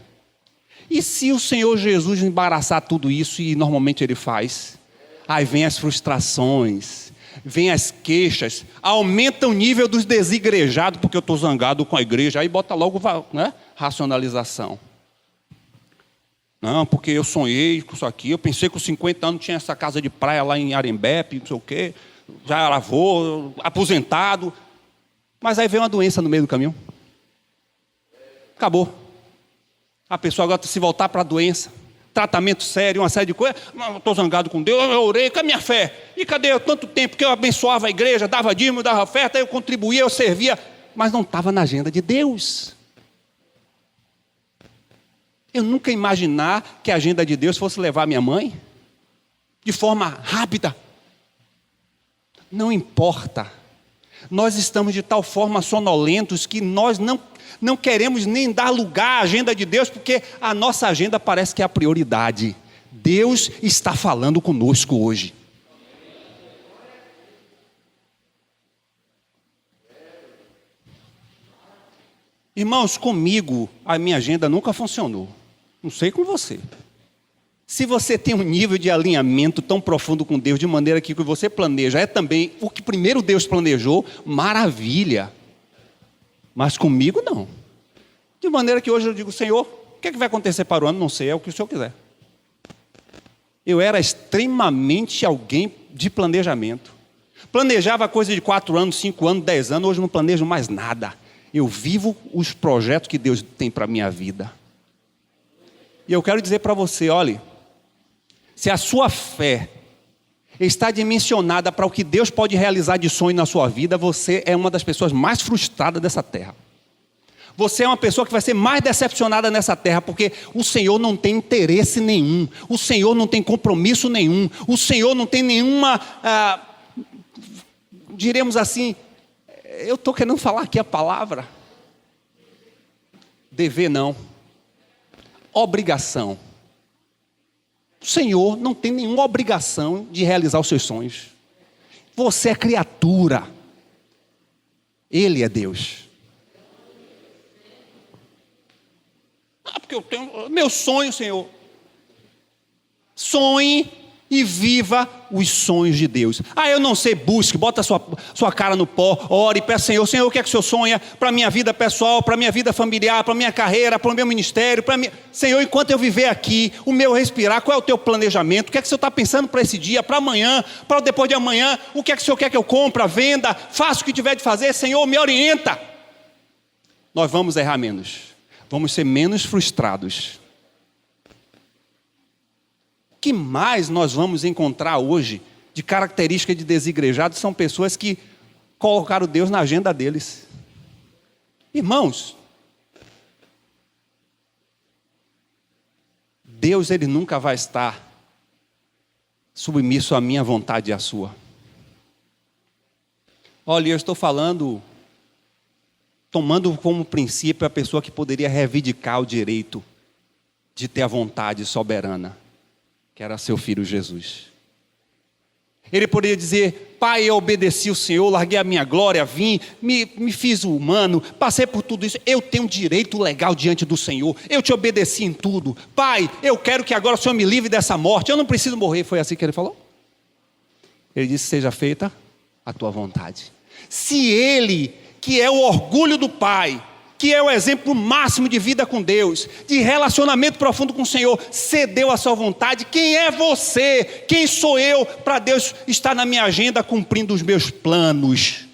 E se o Senhor Jesus embaraçar tudo isso, e normalmente Ele faz? Aí vem as frustrações, vem as queixas, aumenta o nível dos desigrejados, porque eu estou zangado com a igreja, aí bota logo, né, racionalização. Não, porque eu sonhei com isso aqui, eu pensei que com 50 anos tinha essa casa de praia lá em Arembepe, não sei o quê, já era avô, aposentado. Mas aí veio uma doença no meio do caminho. Acabou. A pessoa agora se voltar para a doença, tratamento sério, uma série de coisas. Estou zangado com Deus, eu orei, cadê a minha fé? E cadê tanto tempo que eu abençoava a igreja, dava dízimo, dava oferta, eu contribuía, eu servia, mas não estava na agenda de Deus. Eu nunca imaginar que a agenda de Deus fosse levar minha mãe de forma rápida. Não importa. Nós estamos de tal forma sonolentos que nós não queremos nem dar lugar à agenda de Deus, porque a nossa agenda parece que é a prioridade. Deus está falando conosco hoje. Irmãos, comigo a minha agenda nunca funcionou. Não sei com você. Se você tem um nível de alinhamento tão profundo com Deus, de maneira que o que você planeja é também o que primeiro Deus planejou, maravilha. Mas comigo não. De maneira que hoje eu digo, Senhor, o que é que vai acontecer para o ano? Não sei, é o que o Senhor quiser. Eu era extremamente alguém de planejamento. Planejava coisa de 4 anos, 5 anos, 10 anos, hoje não planejo mais nada. Eu vivo os projetos que Deus tem para a minha vida. E eu quero dizer para você, olhe, se a sua fé está dimensionada para o que Deus pode realizar de sonho na sua vida, você é uma das pessoas mais frustradas dessa terra. Você é uma pessoa que vai ser mais decepcionada nessa terra, porque o Senhor não tem interesse nenhum, o Senhor não tem compromisso nenhum, o Senhor não tem nenhuma, diremos assim, eu estou querendo falar aqui a palavra, dever não, obrigação. O Senhor não tem nenhuma obrigação de realizar os seus sonhos. Você é criatura. Ele é Deus. Porque eu tenho meu sonho, Senhor. Sonhe e viva os sonhos de Deus. Eu não sei, busque, bota sua cara no pó, ore, peça, Senhor, o que é que o Senhor sonha para a minha vida pessoal, para a minha vida familiar, para a minha carreira, para o meu ministério, Senhor, enquanto eu viver aqui, o meu respirar, qual é o teu planejamento? O que é que o Senhor está pensando para esse dia, para amanhã, para depois de amanhã? O que é que o Senhor quer que eu compre, venda, faça o que tiver de fazer? Senhor, me orienta. Nós vamos errar menos, vamos ser menos frustrados. O que mais nós vamos encontrar hoje de característica de desigrejados são pessoas que colocaram Deus na agenda deles. Irmãos, Deus ele nunca vai estar submisso à minha vontade e à sua. Olha, eu estou falando, tomando como princípio a pessoa que poderia reivindicar o direito de ter a vontade soberana, que era seu filho Jesus. Ele poderia dizer: Pai, eu obedeci o Senhor, larguei a minha glória, vim, me fiz humano, passei por tudo isso, eu tenho direito legal diante do Senhor, eu te obedeci em tudo. Pai, eu quero que agora o Senhor me livre dessa morte, eu não preciso morrer. Foi assim que ele falou? Ele disse: seja feita a tua vontade. Se ele, que é o orgulho do Pai, que é o exemplo máximo de vida com Deus, de relacionamento profundo com o Senhor, cedeu a sua vontade, quem é você? Quem sou eu para Deus estar na minha agenda cumprindo os meus planos?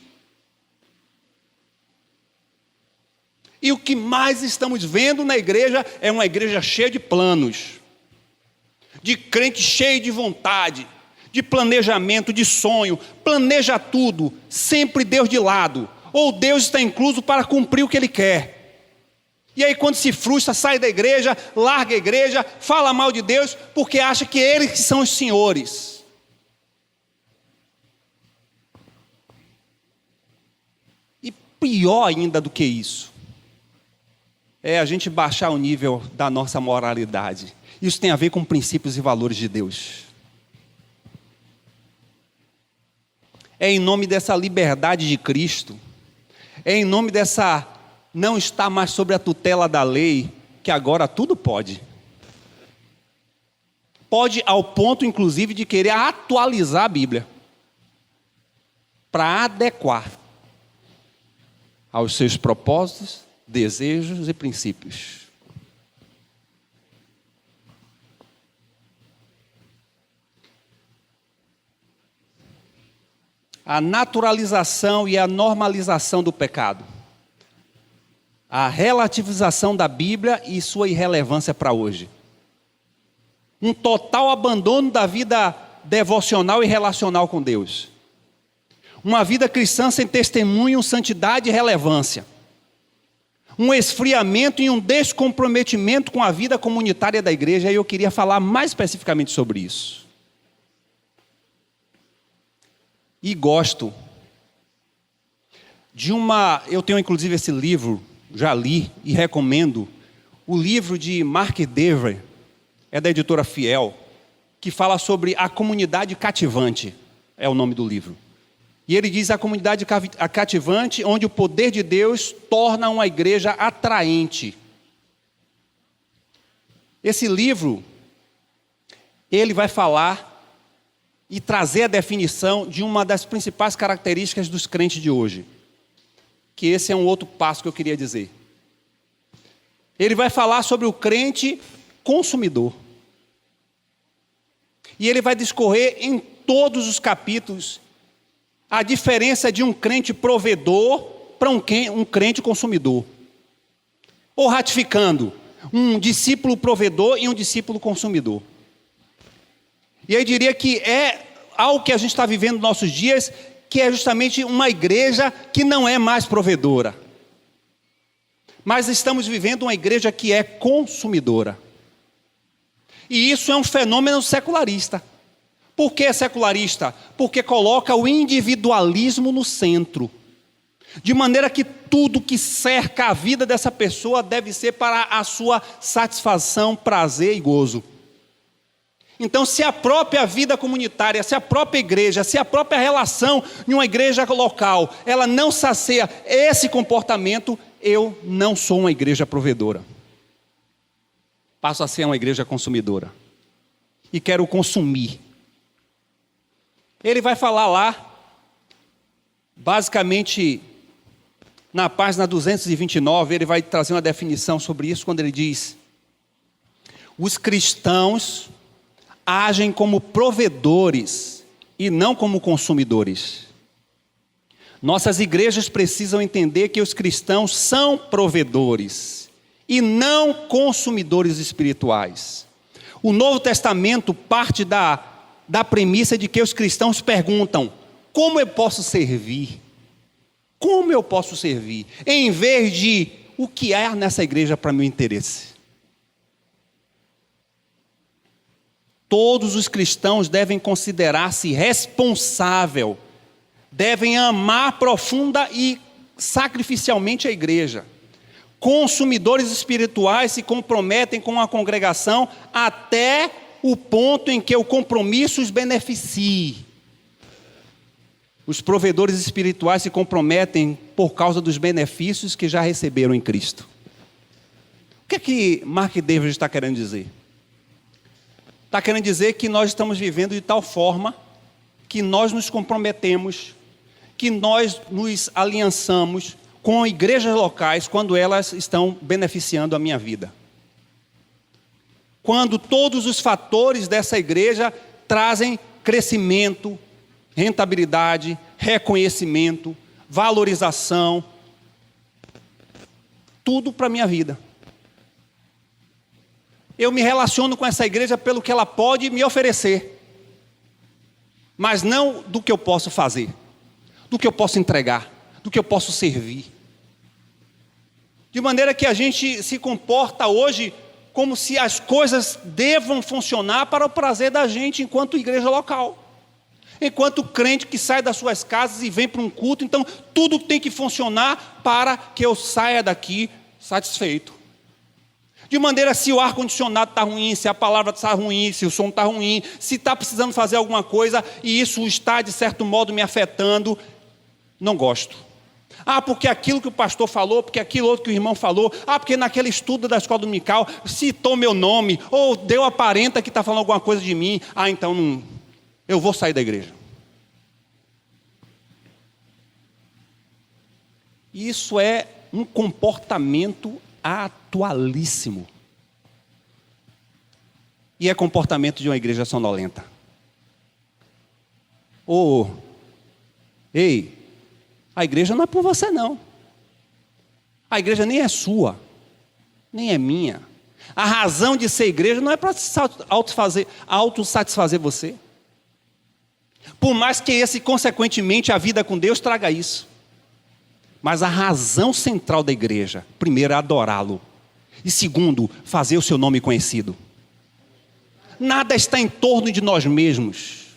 E o que mais estamos vendo na igreja é uma igreja cheia de planos, de crente cheio de vontade, de planejamento, de sonho, planeja tudo, sempre Deus de lado, ou Deus está incluso para cumprir o que Ele quer. E aí quando se frustra, sai da igreja, larga a igreja, fala mal de Deus, porque acha que eles que são os senhores. E pior ainda do que isso, é a gente baixar o nível da nossa moralidade. Isso tem a ver com princípios e valores de Deus. É em nome dessa liberdade de Cristo, é em nome dessa não estar mais sobre a tutela da lei, que agora tudo pode. Pode ao ponto, inclusive, de querer atualizar a Bíblia, para adequar aos seus propósitos, desejos e princípios. A naturalização e a normalização do pecado. A relativização da Bíblia e sua irrelevância para hoje. Um total abandono da vida devocional e relacional com Deus. Uma vida cristã sem testemunho, santidade e relevância. Um esfriamento e um descomprometimento com a vida comunitária da igreja. E eu queria falar mais especificamente sobre isso. E gosto de eu tenho inclusive esse livro, já li e recomendo, o livro de Mark Dever, é da editora Fiel, que fala sobre a comunidade cativante, é o nome do livro. E ele diz a comunidade cativante, onde o poder de Deus torna uma igreja atraente. Esse livro, ele vai falar e trazer a definição de uma das principais características dos crentes de hoje. Que esse é um outro passo que eu queria dizer. Ele vai falar sobre o crente consumidor. E ele vai discorrer em todos os capítulos a diferença de um crente provedor para um crente consumidor. Ou ratificando, um discípulo provedor e um discípulo consumidor. E eu diria que é algo que a gente está vivendo nos nossos dias, que é justamente uma igreja que não é mais provedora. Mas estamos vivendo uma igreja que é consumidora. E isso é um fenômeno secularista. Por que é secularista? Porque coloca o individualismo no centro. De maneira que tudo que cerca a vida dessa pessoa deve ser para a sua satisfação, prazer e gozo. Então, se a própria vida comunitária, se a própria igreja, se a própria relação em uma igreja local, ela não sacia esse comportamento, eu não sou uma igreja provedora. Passo a ser uma igreja consumidora. E quero consumir. Ele vai falar lá, basicamente, na página 229, ele vai trazer uma definição sobre isso, quando ele diz: os cristãos agem como provedores e não como consumidores. Nossas igrejas precisam entender que os cristãos são provedores e não consumidores espirituais. O Novo Testamento parte da premissa de que os cristãos perguntam: como eu posso servir? Como eu posso servir? Em vez de: o que há nessa igreja para meu interesse? Todos os cristãos devem considerar-se responsável, devem amar profunda e sacrificialmente a igreja. Consumidores espirituais se comprometem com a congregação até o ponto em que o compromisso os beneficie. Os provedores espirituais se comprometem por causa dos benefícios que já receberam em Cristo. O que é que Mark David está querendo dizer? Está querendo dizer que nós estamos vivendo de tal forma que nós nos comprometemos, que nós nos aliançamos com igrejas locais quando elas estão beneficiando a minha vida. Quando todos os fatores dessa igreja trazem crescimento, rentabilidade, reconhecimento, valorização, tudo para a minha vida. Eu me relaciono com essa igreja pelo que ela pode me oferecer, mas não do que eu posso fazer, do que eu posso entregar, do que eu posso servir. De maneira que a gente se comporta hoje como se as coisas devam funcionar para o prazer da gente enquanto igreja local. Enquanto crente que sai das suas casas e vem para um culto, então tudo tem que funcionar para que eu saia daqui satisfeito. De maneira, se o ar-condicionado está ruim, se a palavra está ruim, se o som está ruim, se está precisando fazer alguma coisa e isso está de certo modo me afetando, não gosto. Porque aquilo que o pastor falou, porque aquilo outro que o irmão falou, porque naquele estudo da escola dominical citou meu nome, ou deu a parenta que está falando alguma coisa de mim, então não, eu vou sair da igreja. Isso é um comportamento atualíssimo. E é comportamento de uma igreja sonolenta. Ei, a igreja não é por você não. A igreja nem é sua, nem é minha. A razão de ser igreja não é para autossatisfazer você. Por mais que consequentemente, a vida com Deus traga isso. Mas a razão central da igreja, primeiro, é adorá-lo. E segundo, fazer o seu nome conhecido. Nada está em torno de nós mesmos.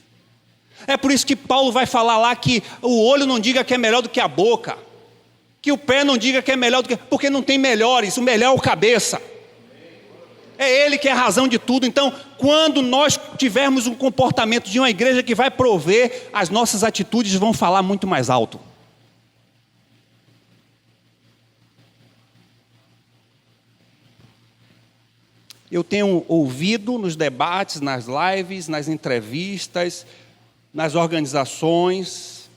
É por isso que Paulo vai falar lá que o olho não diga que é melhor do que a boca. Que o pé não diga que é melhor do que... Porque não tem melhores, o melhor é o cabeça. É ele que é a razão de tudo. Então, quando nós tivermos um comportamento de uma igreja que vai prover, as nossas atitudes vão falar muito mais alto. Eu tenho ouvido nos debates, nas lives, nas entrevistas, nas organizações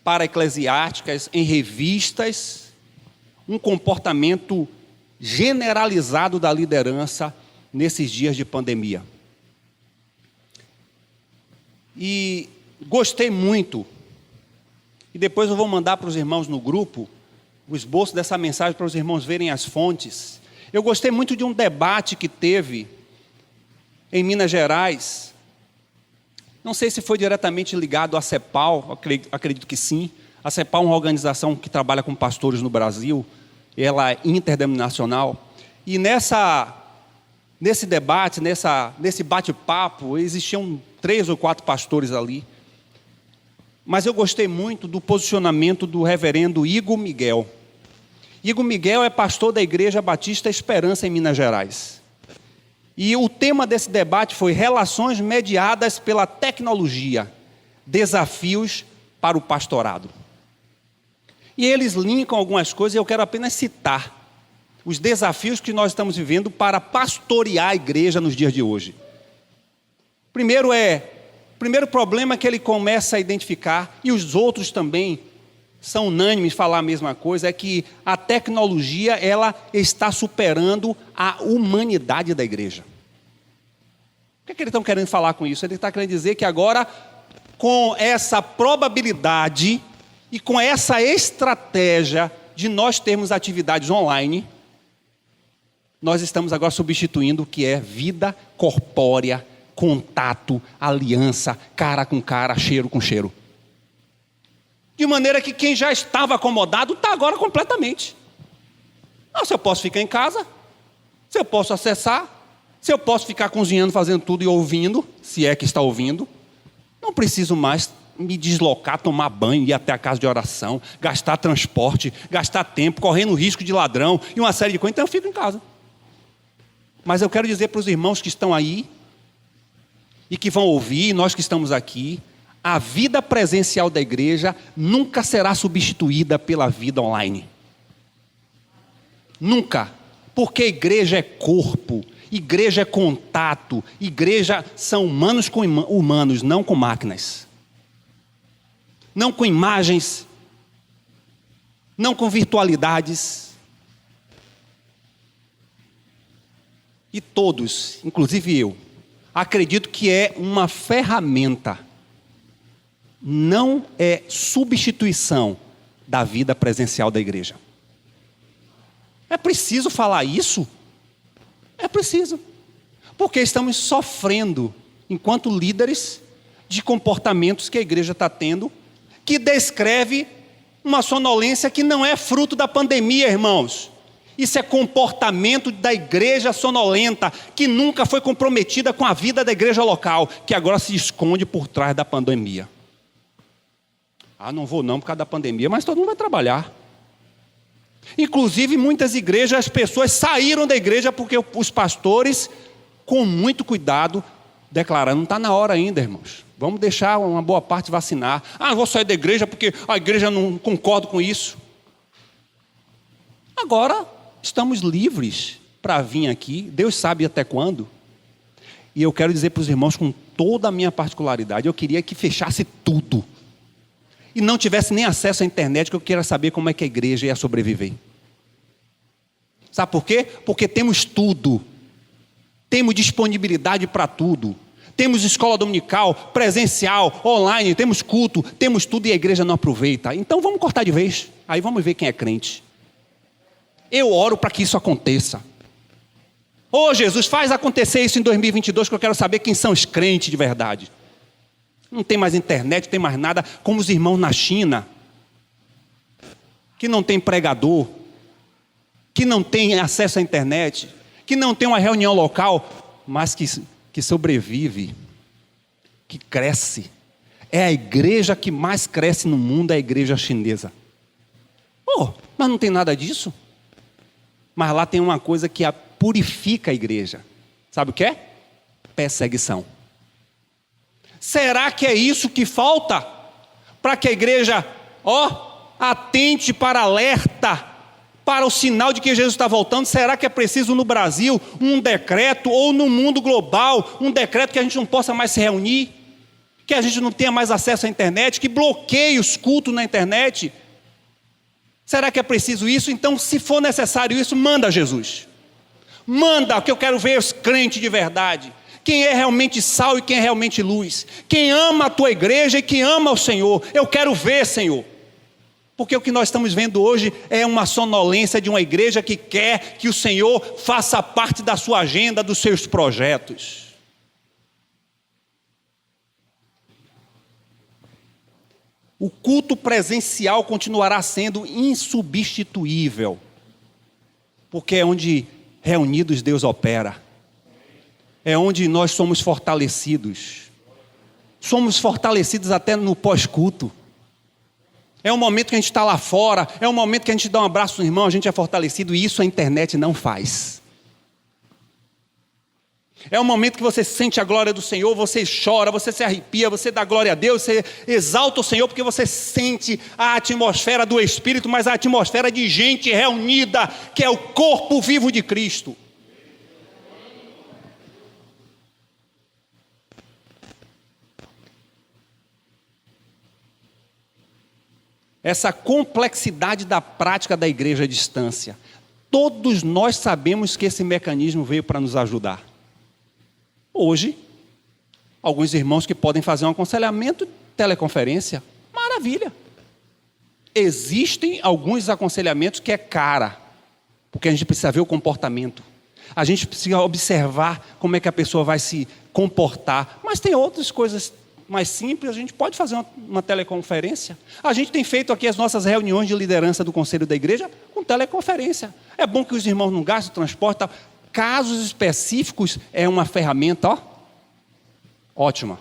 para-eclesiásticas, em revistas, um comportamento generalizado da liderança nesses dias de pandemia. E gostei muito, e depois eu vou mandar para os irmãos no grupo o esboço dessa mensagem para os irmãos verem as fontes. Eu gostei muito de um debate que teve em Minas Gerais. Não sei se foi diretamente ligado à CEPAL, acredito que sim. A CEPAL é uma organização que trabalha com pastores no Brasil, ela é interdenominacional. E nesse debate, nesse bate-papo, existiam 3 ou 4 pastores ali. Mas eu gostei muito do posicionamento do reverendo Igor Miguel. Igor Miguel é pastor da Igreja Batista Esperança em Minas Gerais. E o tema desse debate foi relações mediadas pela tecnologia, desafios para o pastorado. E eles linkam algumas coisas e eu quero apenas citar os desafios que nós estamos vivendo para pastorear a igreja nos dias de hoje. O primeiro problema que ele começa a identificar, e os outros também são unânimes falar a mesma coisa, é que a tecnologia ela está superando a humanidade da igreja. O que é que eles estão querendo falar com isso? Ele está querendo dizer que agora, com essa probabilidade e com essa estratégia de nós termos atividades online, nós estamos agora substituindo o que é vida corpórea, contato, aliança, cara com cara, cheiro com cheiro. De maneira que quem já estava acomodado está agora completamente. Se eu posso ficar em casa, se eu posso acessar, se eu posso ficar cozinhando, fazendo tudo e ouvindo, se é que está ouvindo, não preciso mais me deslocar, tomar banho, ir até a casa de oração, gastar transporte, gastar tempo, correndo risco de ladrão e uma série de coisas, então eu fico em casa. Mas eu quero dizer para os irmãos que estão aí e que vão ouvir, nós que estamos aqui, A vida presencial da igreja nunca será substituída pela vida online. Nunca. Porque igreja é corpo, igreja é contato, igreja são humanos com humanos, não com máquinas. Não com imagens, não com virtualidades. E todos, inclusive eu, acredito que é uma ferramenta. Não é substituição da vida presencial da igreja. É preciso falar isso? É preciso. Porque estamos sofrendo, enquanto líderes, de comportamentos que a igreja está tendo, que descreve uma sonolência que não é fruto da pandemia, irmãos. Isso é comportamento da igreja sonolenta, que nunca foi comprometida com a vida da igreja local, que agora se esconde por trás da pandemia. Ah, não vou não por causa da pandemia, mas todo mundo vai trabalhar. Inclusive, muitas igrejas, as pessoas saíram da igreja porque os pastores, com muito cuidado, declararam, não está na hora ainda, irmãos. Vamos deixar uma boa parte vacinar. Ah, não vou sair da igreja porque a igreja não concorda com isso. Agora, estamos livres para vir aqui. Deus sabe até quando. E eu quero dizer para os irmãos, com toda a minha particularidade, eu queria que fechasse tudo. E não tivesse nem acesso à internet, que eu queira saber como é que a igreja ia sobreviver. Sabe por quê? Porque temos tudo. Temos disponibilidade para tudo. Temos escola dominical, presencial, online, temos culto, temos tudo e a igreja não aproveita. Então vamos cortar de vez. Aí vamos ver quem é crente. Eu oro para que isso aconteça. Ô Jesus, faz acontecer isso em 2022, que eu quero saber quem são os crentes de verdade. Não tem mais internet, não tem mais nada, como os irmãos na China, que não tem pregador, que não tem acesso à internet, que não tem uma reunião local, mas que sobrevive, que cresce. É a igreja que mais cresce no mundo, é a igreja chinesa. Mas não tem nada disso. Mas lá tem uma coisa que purifica a igreja. Sabe o que é? Perseguição. Será que é isso que falta para que a igreja, atente para alerta, para o sinal de que Jesus está voltando? Será que é preciso no Brasil um decreto, ou no mundo global, um decreto que a gente não possa mais se reunir, que a gente não tenha mais acesso à internet, que bloqueie os cultos na internet? Será que é preciso isso? Então, se for necessário isso, manda Jesus. Manda, que eu quero ver os crentes de verdade. Quem é realmente sal e quem é realmente luz. Quem ama a tua igreja e quem ama o Senhor. Eu quero ver, Senhor. Porque o que nós estamos vendo hoje é uma sonolência de uma igreja que quer que o Senhor faça parte da sua agenda, dos seus projetos. O culto presencial continuará sendo insubstituível. Porque é onde reunidos Deus opera. É onde nós somos fortalecidos. Somos fortalecidos até no pós-culto. É um momento que a gente está lá fora, é um momento que a gente dá um abraço no irmão, a gente é fortalecido, e isso a internet não faz. É um momento que você sente a glória do Senhor, você chora, você se arrepia, você dá glória a Deus, você exalta o Senhor, porque você sente a atmosfera do Espírito, mas a atmosfera de gente reunida, que é o corpo vivo de Cristo. Essa complexidade da prática da igreja à distância. Todos nós sabemos que esse mecanismo veio para nos ajudar. Hoje, alguns irmãos que podem fazer um aconselhamento, teleconferência, maravilha. Existem alguns aconselhamentos que é cara, porque a gente precisa ver o comportamento. A gente precisa observar como é que a pessoa vai se comportar. Mas tem outras coisas mais simples, a gente pode fazer uma teleconferência. A gente tem feito aqui as nossas reuniões de liderança do Conselho da Igreja com teleconferência. É bom que os irmãos não gastem transporte. Tal. Casos específicos é uma ferramenta, ótima.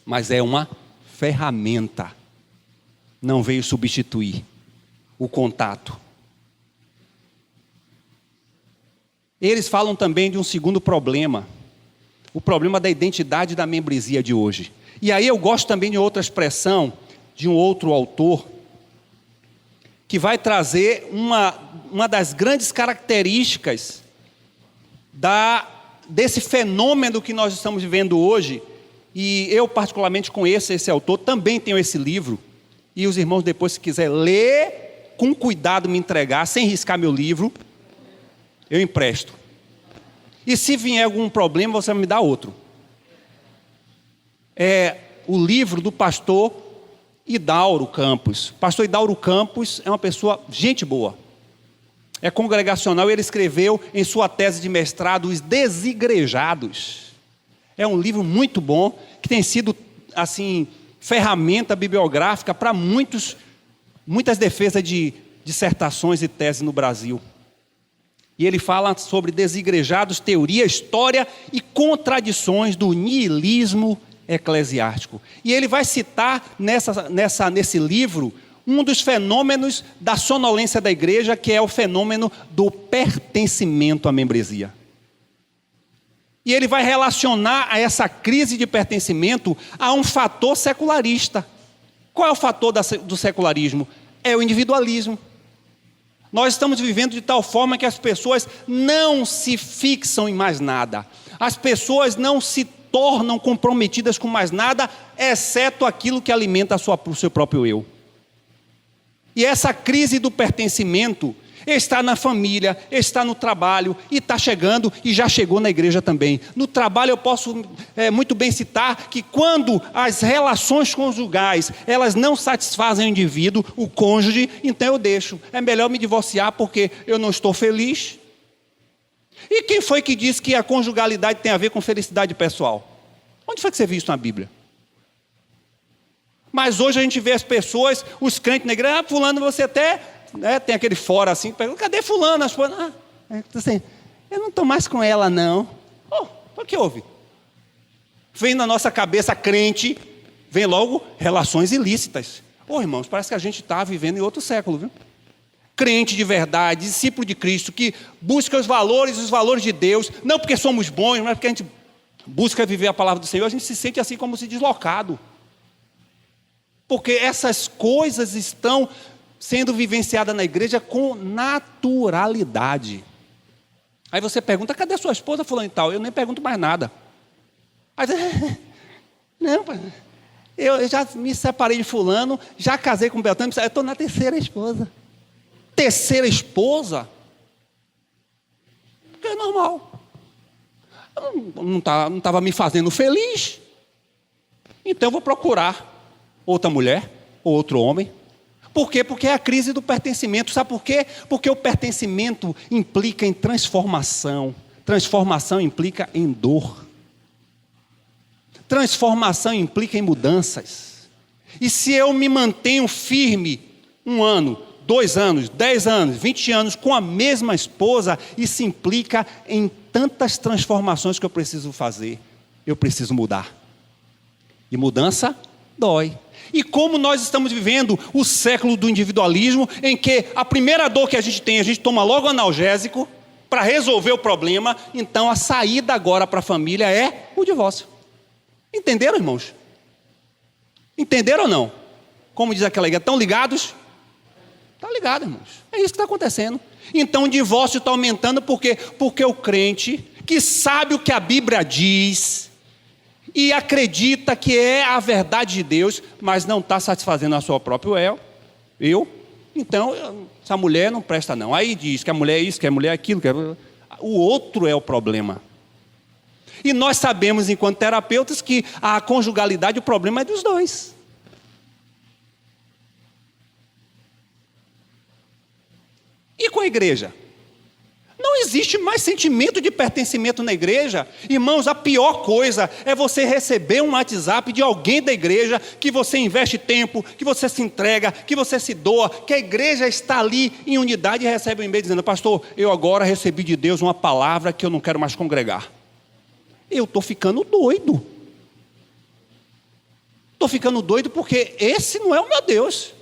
Mas é uma ferramenta. Não veio substituir o contato. Eles falam também de um segundo problema. O problema da identidade da membresia de hoje. E aí eu gosto também de outra expressão, de um outro autor, que vai trazer uma das grandes características desse fenômeno que nós estamos vivendo hoje. E eu particularmente conheço esse autor, também tenho esse livro, e os irmãos depois, se quiser ler, com cuidado me entregar, sem riscar meu livro, eu empresto. E se vier algum problema, você vai me dar outro. É o livro do pastor Idauro Campos. Pastor Idauro Campos é uma pessoa, gente boa. É congregacional, ele escreveu em sua tese de mestrado Os Desigrejados. É um livro muito bom, que tem sido, assim, ferramenta bibliográfica para muitas defesas de dissertações e teses no Brasil. E ele fala sobre desigrejados, teoria, história e contradições do niilismo eclesiástico. E ele vai citar nesse livro um dos fenômenos da sonolência da igreja, que é o fenômeno do pertencimento à membresia. E ele vai relacionar a essa crise de pertencimento a um fator secularista. Qual é o fator do secularismo? É o individualismo. Nós estamos vivendo de tal forma que as pessoas não se fixam em mais nada. As pessoas não se tornam comprometidas com mais nada, exceto aquilo que alimenta o seu próprio eu. E essa crise do pertencimento está na família, está no trabalho, e está chegando, e já chegou na igreja também. No trabalho eu posso muito bem citar que quando as relações conjugais, elas não satisfazem o indivíduo, o cônjuge, então eu deixo. É melhor me divorciar porque eu não estou feliz. E quem foi que disse que a conjugalidade tem a ver com felicidade pessoal? Onde foi que você viu isso na Bíblia? Mas hoje a gente vê as pessoas, os crentes na igreja, fulano, você até, tem aquele fora assim, cadê fulano? Assim, eu não estou mais com ela não. O que houve? Vem na nossa cabeça crente, vem logo relações ilícitas. Irmãos, parece que a gente está vivendo em outro século, viu? Crente de verdade, discípulo de Cristo, que busca os valores de Deus, não porque somos bons, mas porque a gente busca viver a palavra do Senhor, a gente se sente assim como se deslocado. Porque essas coisas estão sendo vivenciadas na igreja com naturalidade. Aí você pergunta, cadê sua esposa fulano e tal? Eu nem pergunto mais nada. Aí, não, eu já me separei de fulano, já casei com Beltrano, eu estou na terceira esposa. Terceira esposa? Porque é normal. Eu não estava me fazendo feliz. Então eu vou procurar outra mulher, ou outro homem. Por quê? Porque é a crise do pertencimento. Sabe por quê? Porque o pertencimento implica em transformação. Transformação implica em dor. Transformação implica em mudanças. E se eu me mantenho firme 1 ano, 2 anos, 10 anos, 20 anos com a mesma esposa, isso implica em tantas transformações que eu preciso fazer. Eu preciso mudar. E mudança dói. E como nós estamos vivendo o século do individualismo, em que a primeira dor que a gente tem, a gente toma logo analgésico para resolver o problema, então a saída agora para a família é o divórcio. Entenderam, irmãos? Entenderam ou não? Como diz aquela igreja, estão ligados? Está ligado, irmãos. É isso que está acontecendo. Então o divórcio está aumentando por quê? Porque o crente que sabe o que a Bíblia diz e acredita que é a verdade de Deus, mas não está satisfazendo a sua própria eu. Então, essa mulher não presta não. Aí diz que a mulher é isso, que a mulher é aquilo. O outro é o problema. E nós sabemos, enquanto terapeutas, que a conjugalidade, o problema é dos dois. E com a igreja? Não existe mais sentimento de pertencimento na igreja. Irmãos, a pior coisa é você receber um WhatsApp de alguém da igreja, que você investe tempo, que você se entrega, que você se doa, que a igreja está ali em unidade e recebe um e-mail dizendo: pastor, eu agora recebi de Deus uma palavra que eu não quero mais congregar. Eu estou ficando doido. Estou ficando doido porque esse não é o meu Deus.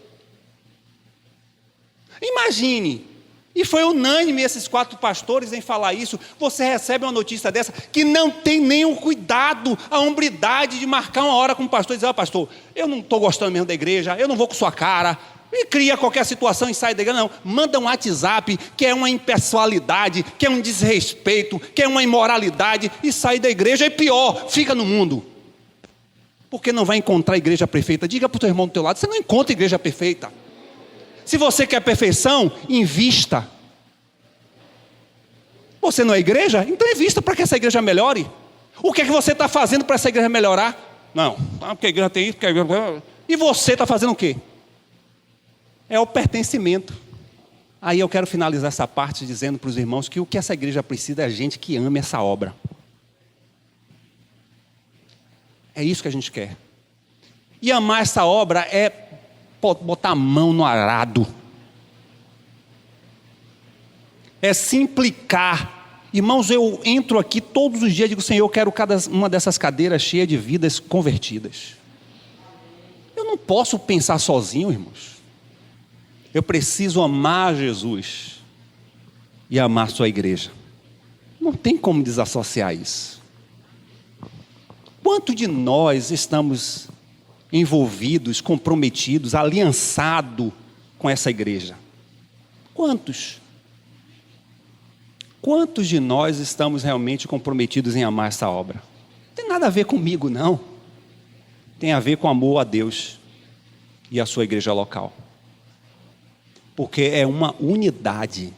Imagine E foi unânime esses 4 pastores em falar isso. Você recebe uma notícia dessa que não tem nenhum cuidado, a hombridade de marcar uma hora com o pastor e dizer: pastor, eu não estou gostando mesmo da igreja, eu não vou com sua cara. E cria qualquer situação e sai da igreja. Não, manda um WhatsApp, que é uma impessoalidade, que é um desrespeito, que é uma imoralidade, e sai da igreja. E pior, fica no mundo. Porque não vai encontrar a igreja perfeita. Diga para o teu irmão do teu lado: você não encontra a igreja perfeita. Se você quer perfeição, invista. Você não é igreja? Então invista para que essa igreja melhore. O que é que você está fazendo para essa igreja melhorar? Não, porque a igreja tem isso, porque a igreja... E você está fazendo o quê? É o pertencimento. Aí eu quero finalizar essa parte dizendo para os irmãos que o que essa igreja precisa é gente que ame essa obra. É isso que a gente quer. E amar essa obra é botar a mão no arado. É se implicar. Irmãos, eu entro aqui todos os dias e digo: Senhor, eu quero cada uma dessas cadeiras cheia de vidas convertidas. Eu não posso pensar sozinho, irmãos. Eu preciso amar Jesus e amar sua igreja. Não tem como desassociar isso. Quanto de nós estamos envolvidos, comprometidos, aliançados com essa igreja? Quantos? Quantos de nós estamos realmente comprometidos em amar essa obra? Não tem nada a ver comigo, não. Tem a ver com amor a Deus e a sua igreja local. Porque é uma unidade,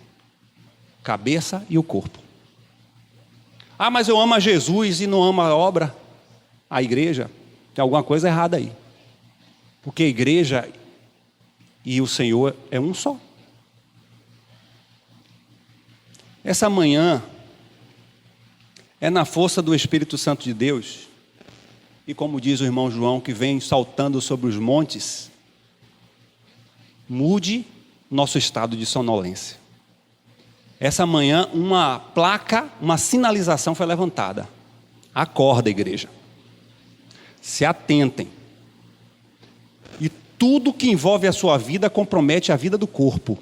cabeça e o corpo. Ah, mas eu amo a Jesus e não amo a obra, a igreja. Tem alguma coisa errada aí. Porque a igreja e o Senhor é um só. Essa manhã é na força do Espírito Santo de Deus. E como diz o irmão João, que vem saltando sobre os montes, mude nosso estado de sonolência. Essa manhã uma placa, uma sinalização foi levantada. Acorda, igreja. Se atentem. E tudo que envolve a sua vida compromete a vida do corpo.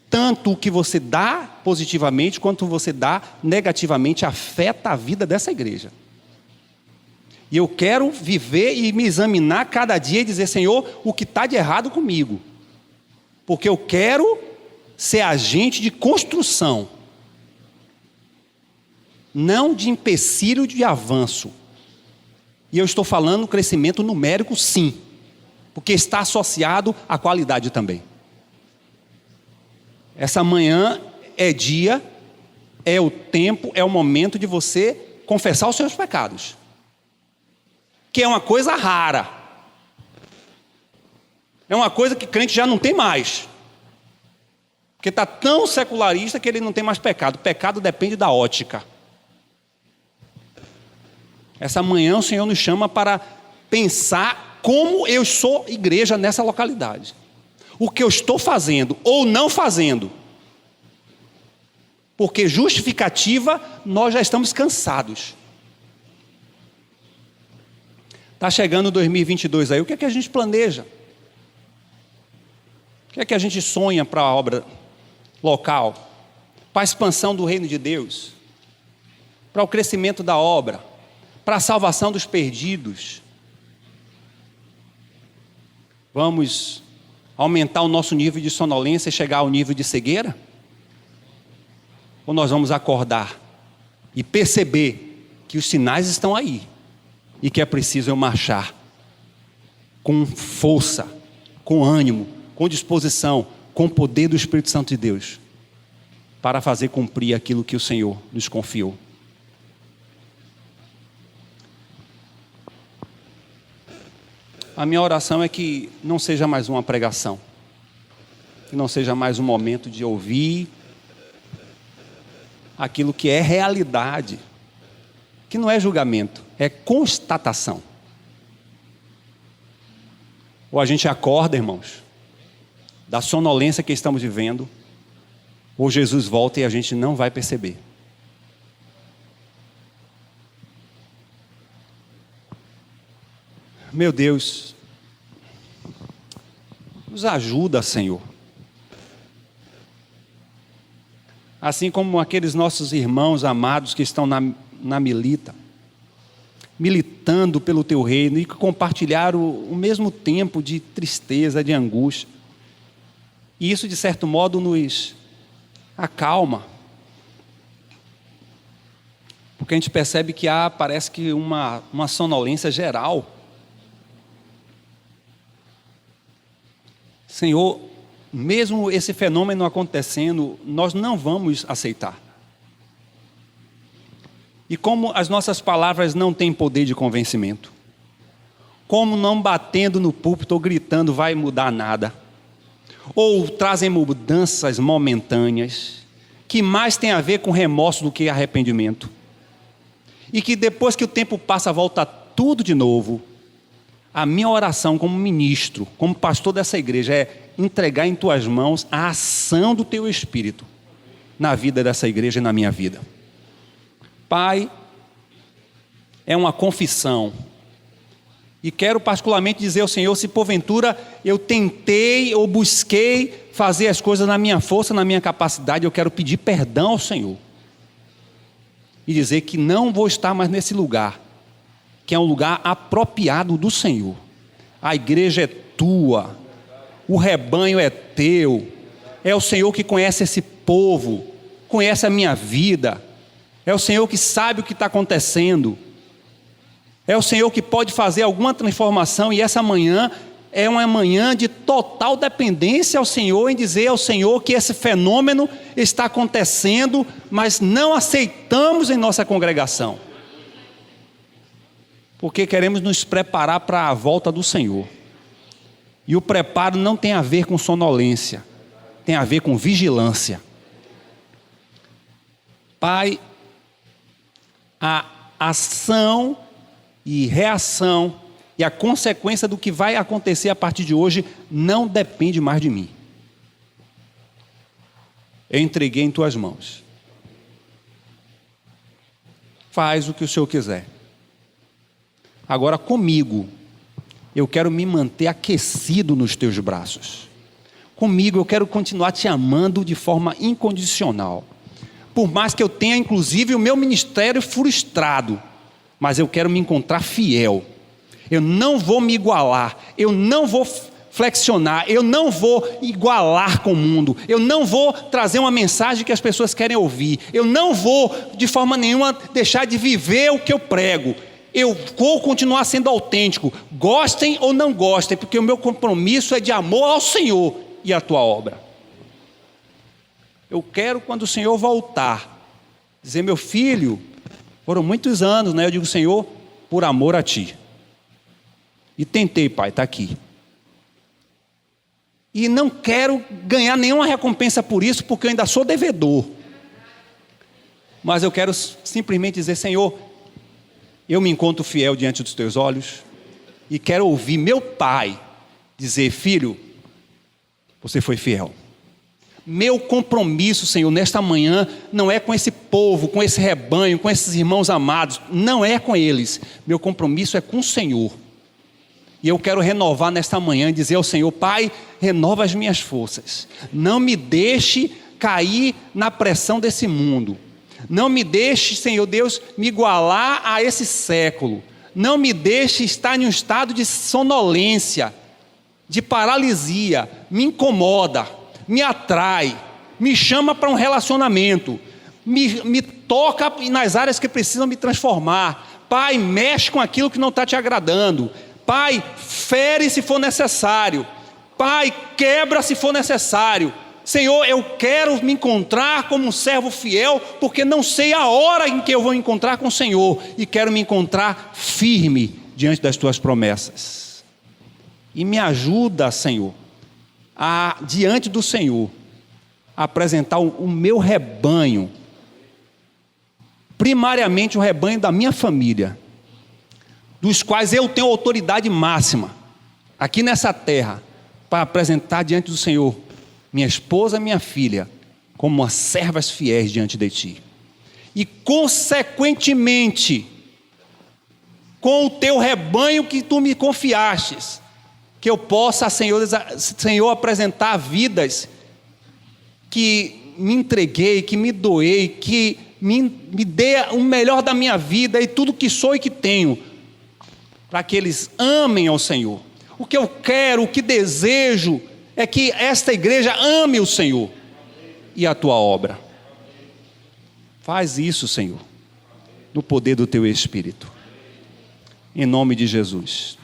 Tanto o que você dá positivamente, quanto você dá negativamente, afeta a vida dessa igreja. E eu quero viver e me examinar cada dia e dizer: Senhor, o que está de errado comigo? Porque eu quero ser agente de construção, não de empecilho de avanço. E eu estou falando crescimento numérico, sim, porque está associado à qualidade também. Essa manhã é dia, é o tempo, é o momento de você confessar os seus pecados, que é uma coisa rara. É uma coisa que crente já não tem mais. Porque está tão secularista que ele não tem mais pecado. Pecado depende da ótica. Essa manhã o Senhor nos chama para pensar como eu sou igreja nessa localidade. O que eu estou fazendo ou não fazendo. Porque justificativa nós já estamos cansados. Está chegando 2022 aí, o que é que a gente planeja? O que é que a gente sonha para a obra local? Para a expansão do reino de Deus? Para o crescimento da obra? Para a salvação dos perdidos? Vamos aumentar o nosso nível de sonolência e chegar ao nível de cegueira? Ou nós vamos acordar e perceber que os sinais estão aí e que é preciso eu marchar com força, com ânimo, com disposição, com o poder do Espírito Santo de Deus, para fazer cumprir aquilo que o Senhor nos confiou. A minha oração é que não seja mais uma pregação, que não seja mais um momento de ouvir aquilo que é realidade, que não é julgamento, é constatação. Ou a gente acorda, irmãos, da sonolência que estamos vivendo, ou Jesus volta e a gente não vai perceber. Meu Deus, nos ajuda, Senhor. assim como aqueles nossos irmãos amados que estão na milita, militando pelo teu reino e que compartilharam o mesmo tempo de tristeza, de angústia. E isso, de certo modo, nos acalma, porque a gente percebe que parece que uma sonolência geral. Senhor, mesmo esse fenômeno acontecendo, nós não vamos aceitar. E como as nossas palavras não têm poder de convencimento, como não batendo no púlpito ou gritando vai mudar nada, ou trazem mudanças momentâneas, que mais tem a ver com remorso do que arrependimento, e que depois que o tempo passa, volta tudo de novo. A minha oração como ministro, como pastor dessa igreja, é entregar em tuas mãos a ação do teu Espírito na vida dessa igreja e na minha vida. Pai, é uma confissão, e quero particularmente dizer ao Senhor, se porventura eu tentei ou busquei fazer as coisas na minha força, na minha capacidade, eu quero pedir perdão ao Senhor, e dizer que não vou estar mais nesse lugar, que é um lugar apropriado do Senhor. A igreja é tua, o rebanho é teu, é o Senhor que conhece esse povo, conhece a minha vida, é o Senhor que sabe o que está acontecendo, é o Senhor que pode fazer alguma transformação, e essa manhã é uma manhã de total dependência ao Senhor, em dizer ao Senhor que esse fenômeno está acontecendo, mas não aceitamos em nossa congregação, porque queremos nos preparar para a volta do Senhor. E o preparo não tem a ver com sonolência, tem a ver com vigilância. Pai, a ação e reação e a consequência do que vai acontecer a partir de hoje não depende mais de mim. Eu entreguei em tuas mãos. Faz o que o Senhor quiser. Agora comigo, eu quero me manter aquecido nos teus braços. Comigo eu quero continuar te amando de forma incondicional. Por mais que eu tenha inclusive o meu ministério frustrado, mas eu quero me encontrar fiel. Eu não vou me igualar, eu não vou flexionar, eu não vou igualar com o mundo, eu não vou trazer uma mensagem que as pessoas querem ouvir, eu não vou de forma nenhuma deixar de viver o que eu prego. Eu vou continuar sendo autêntico, gostem ou não gostem, porque o meu compromisso é de amor ao Senhor e à tua obra. Eu quero, quando o Senhor voltar, dizer: meu filho, foram muitos anos, né? Eu digo: Senhor, por amor a ti. E tentei, pai, está aqui. E não quero ganhar nenhuma recompensa por isso, porque eu ainda sou devedor. Mas eu quero simplesmente dizer: Senhor, eu me encontro fiel diante dos teus olhos, e quero ouvir meu pai dizer: filho, você foi fiel. Meu compromisso, Senhor, nesta manhã, não é com esse povo, com esse rebanho, com esses irmãos amados, não é com eles. Meu compromisso é com o Senhor. E eu quero renovar nesta manhã, dizer ao Senhor: Pai, renova as minhas forças. Não me deixe cair na pressão desse mundo. Não me deixe, Senhor Deus, me igualar a esse século. Não me deixe estar em um estado de sonolência, de paralisia. Me incomoda, me atrai, me chama para um relacionamento, me toca nas áreas que precisam me transformar. Pai, mexe com aquilo que não está te agradando. Pai, fere se for necessário. Pai, quebra se for necessário. Senhor, eu quero me encontrar como um servo fiel, porque não sei a hora em que eu vou encontrar com o Senhor, e quero me encontrar firme diante das tuas promessas. E me ajuda, Senhor, diante do Senhor, a apresentar o meu rebanho, primariamente o rebanho da minha família, dos quais eu tenho autoridade máxima, aqui nessa terra, para apresentar diante do Senhor minha esposa, minha filha, como as servas fiéis diante de ti. E consequentemente, com o teu rebanho que tu me confiastes, que eu possa, Senhor, apresentar vidas que me entreguei, que me doei, que me dê o melhor da minha vida e tudo que sou e que tenho, para que eles amem ao Senhor. O que eu quero, o que desejo, é que esta igreja ame o Senhor e a tua obra. Faz isso, Senhor, no poder do teu Espírito. Em nome de Jesus.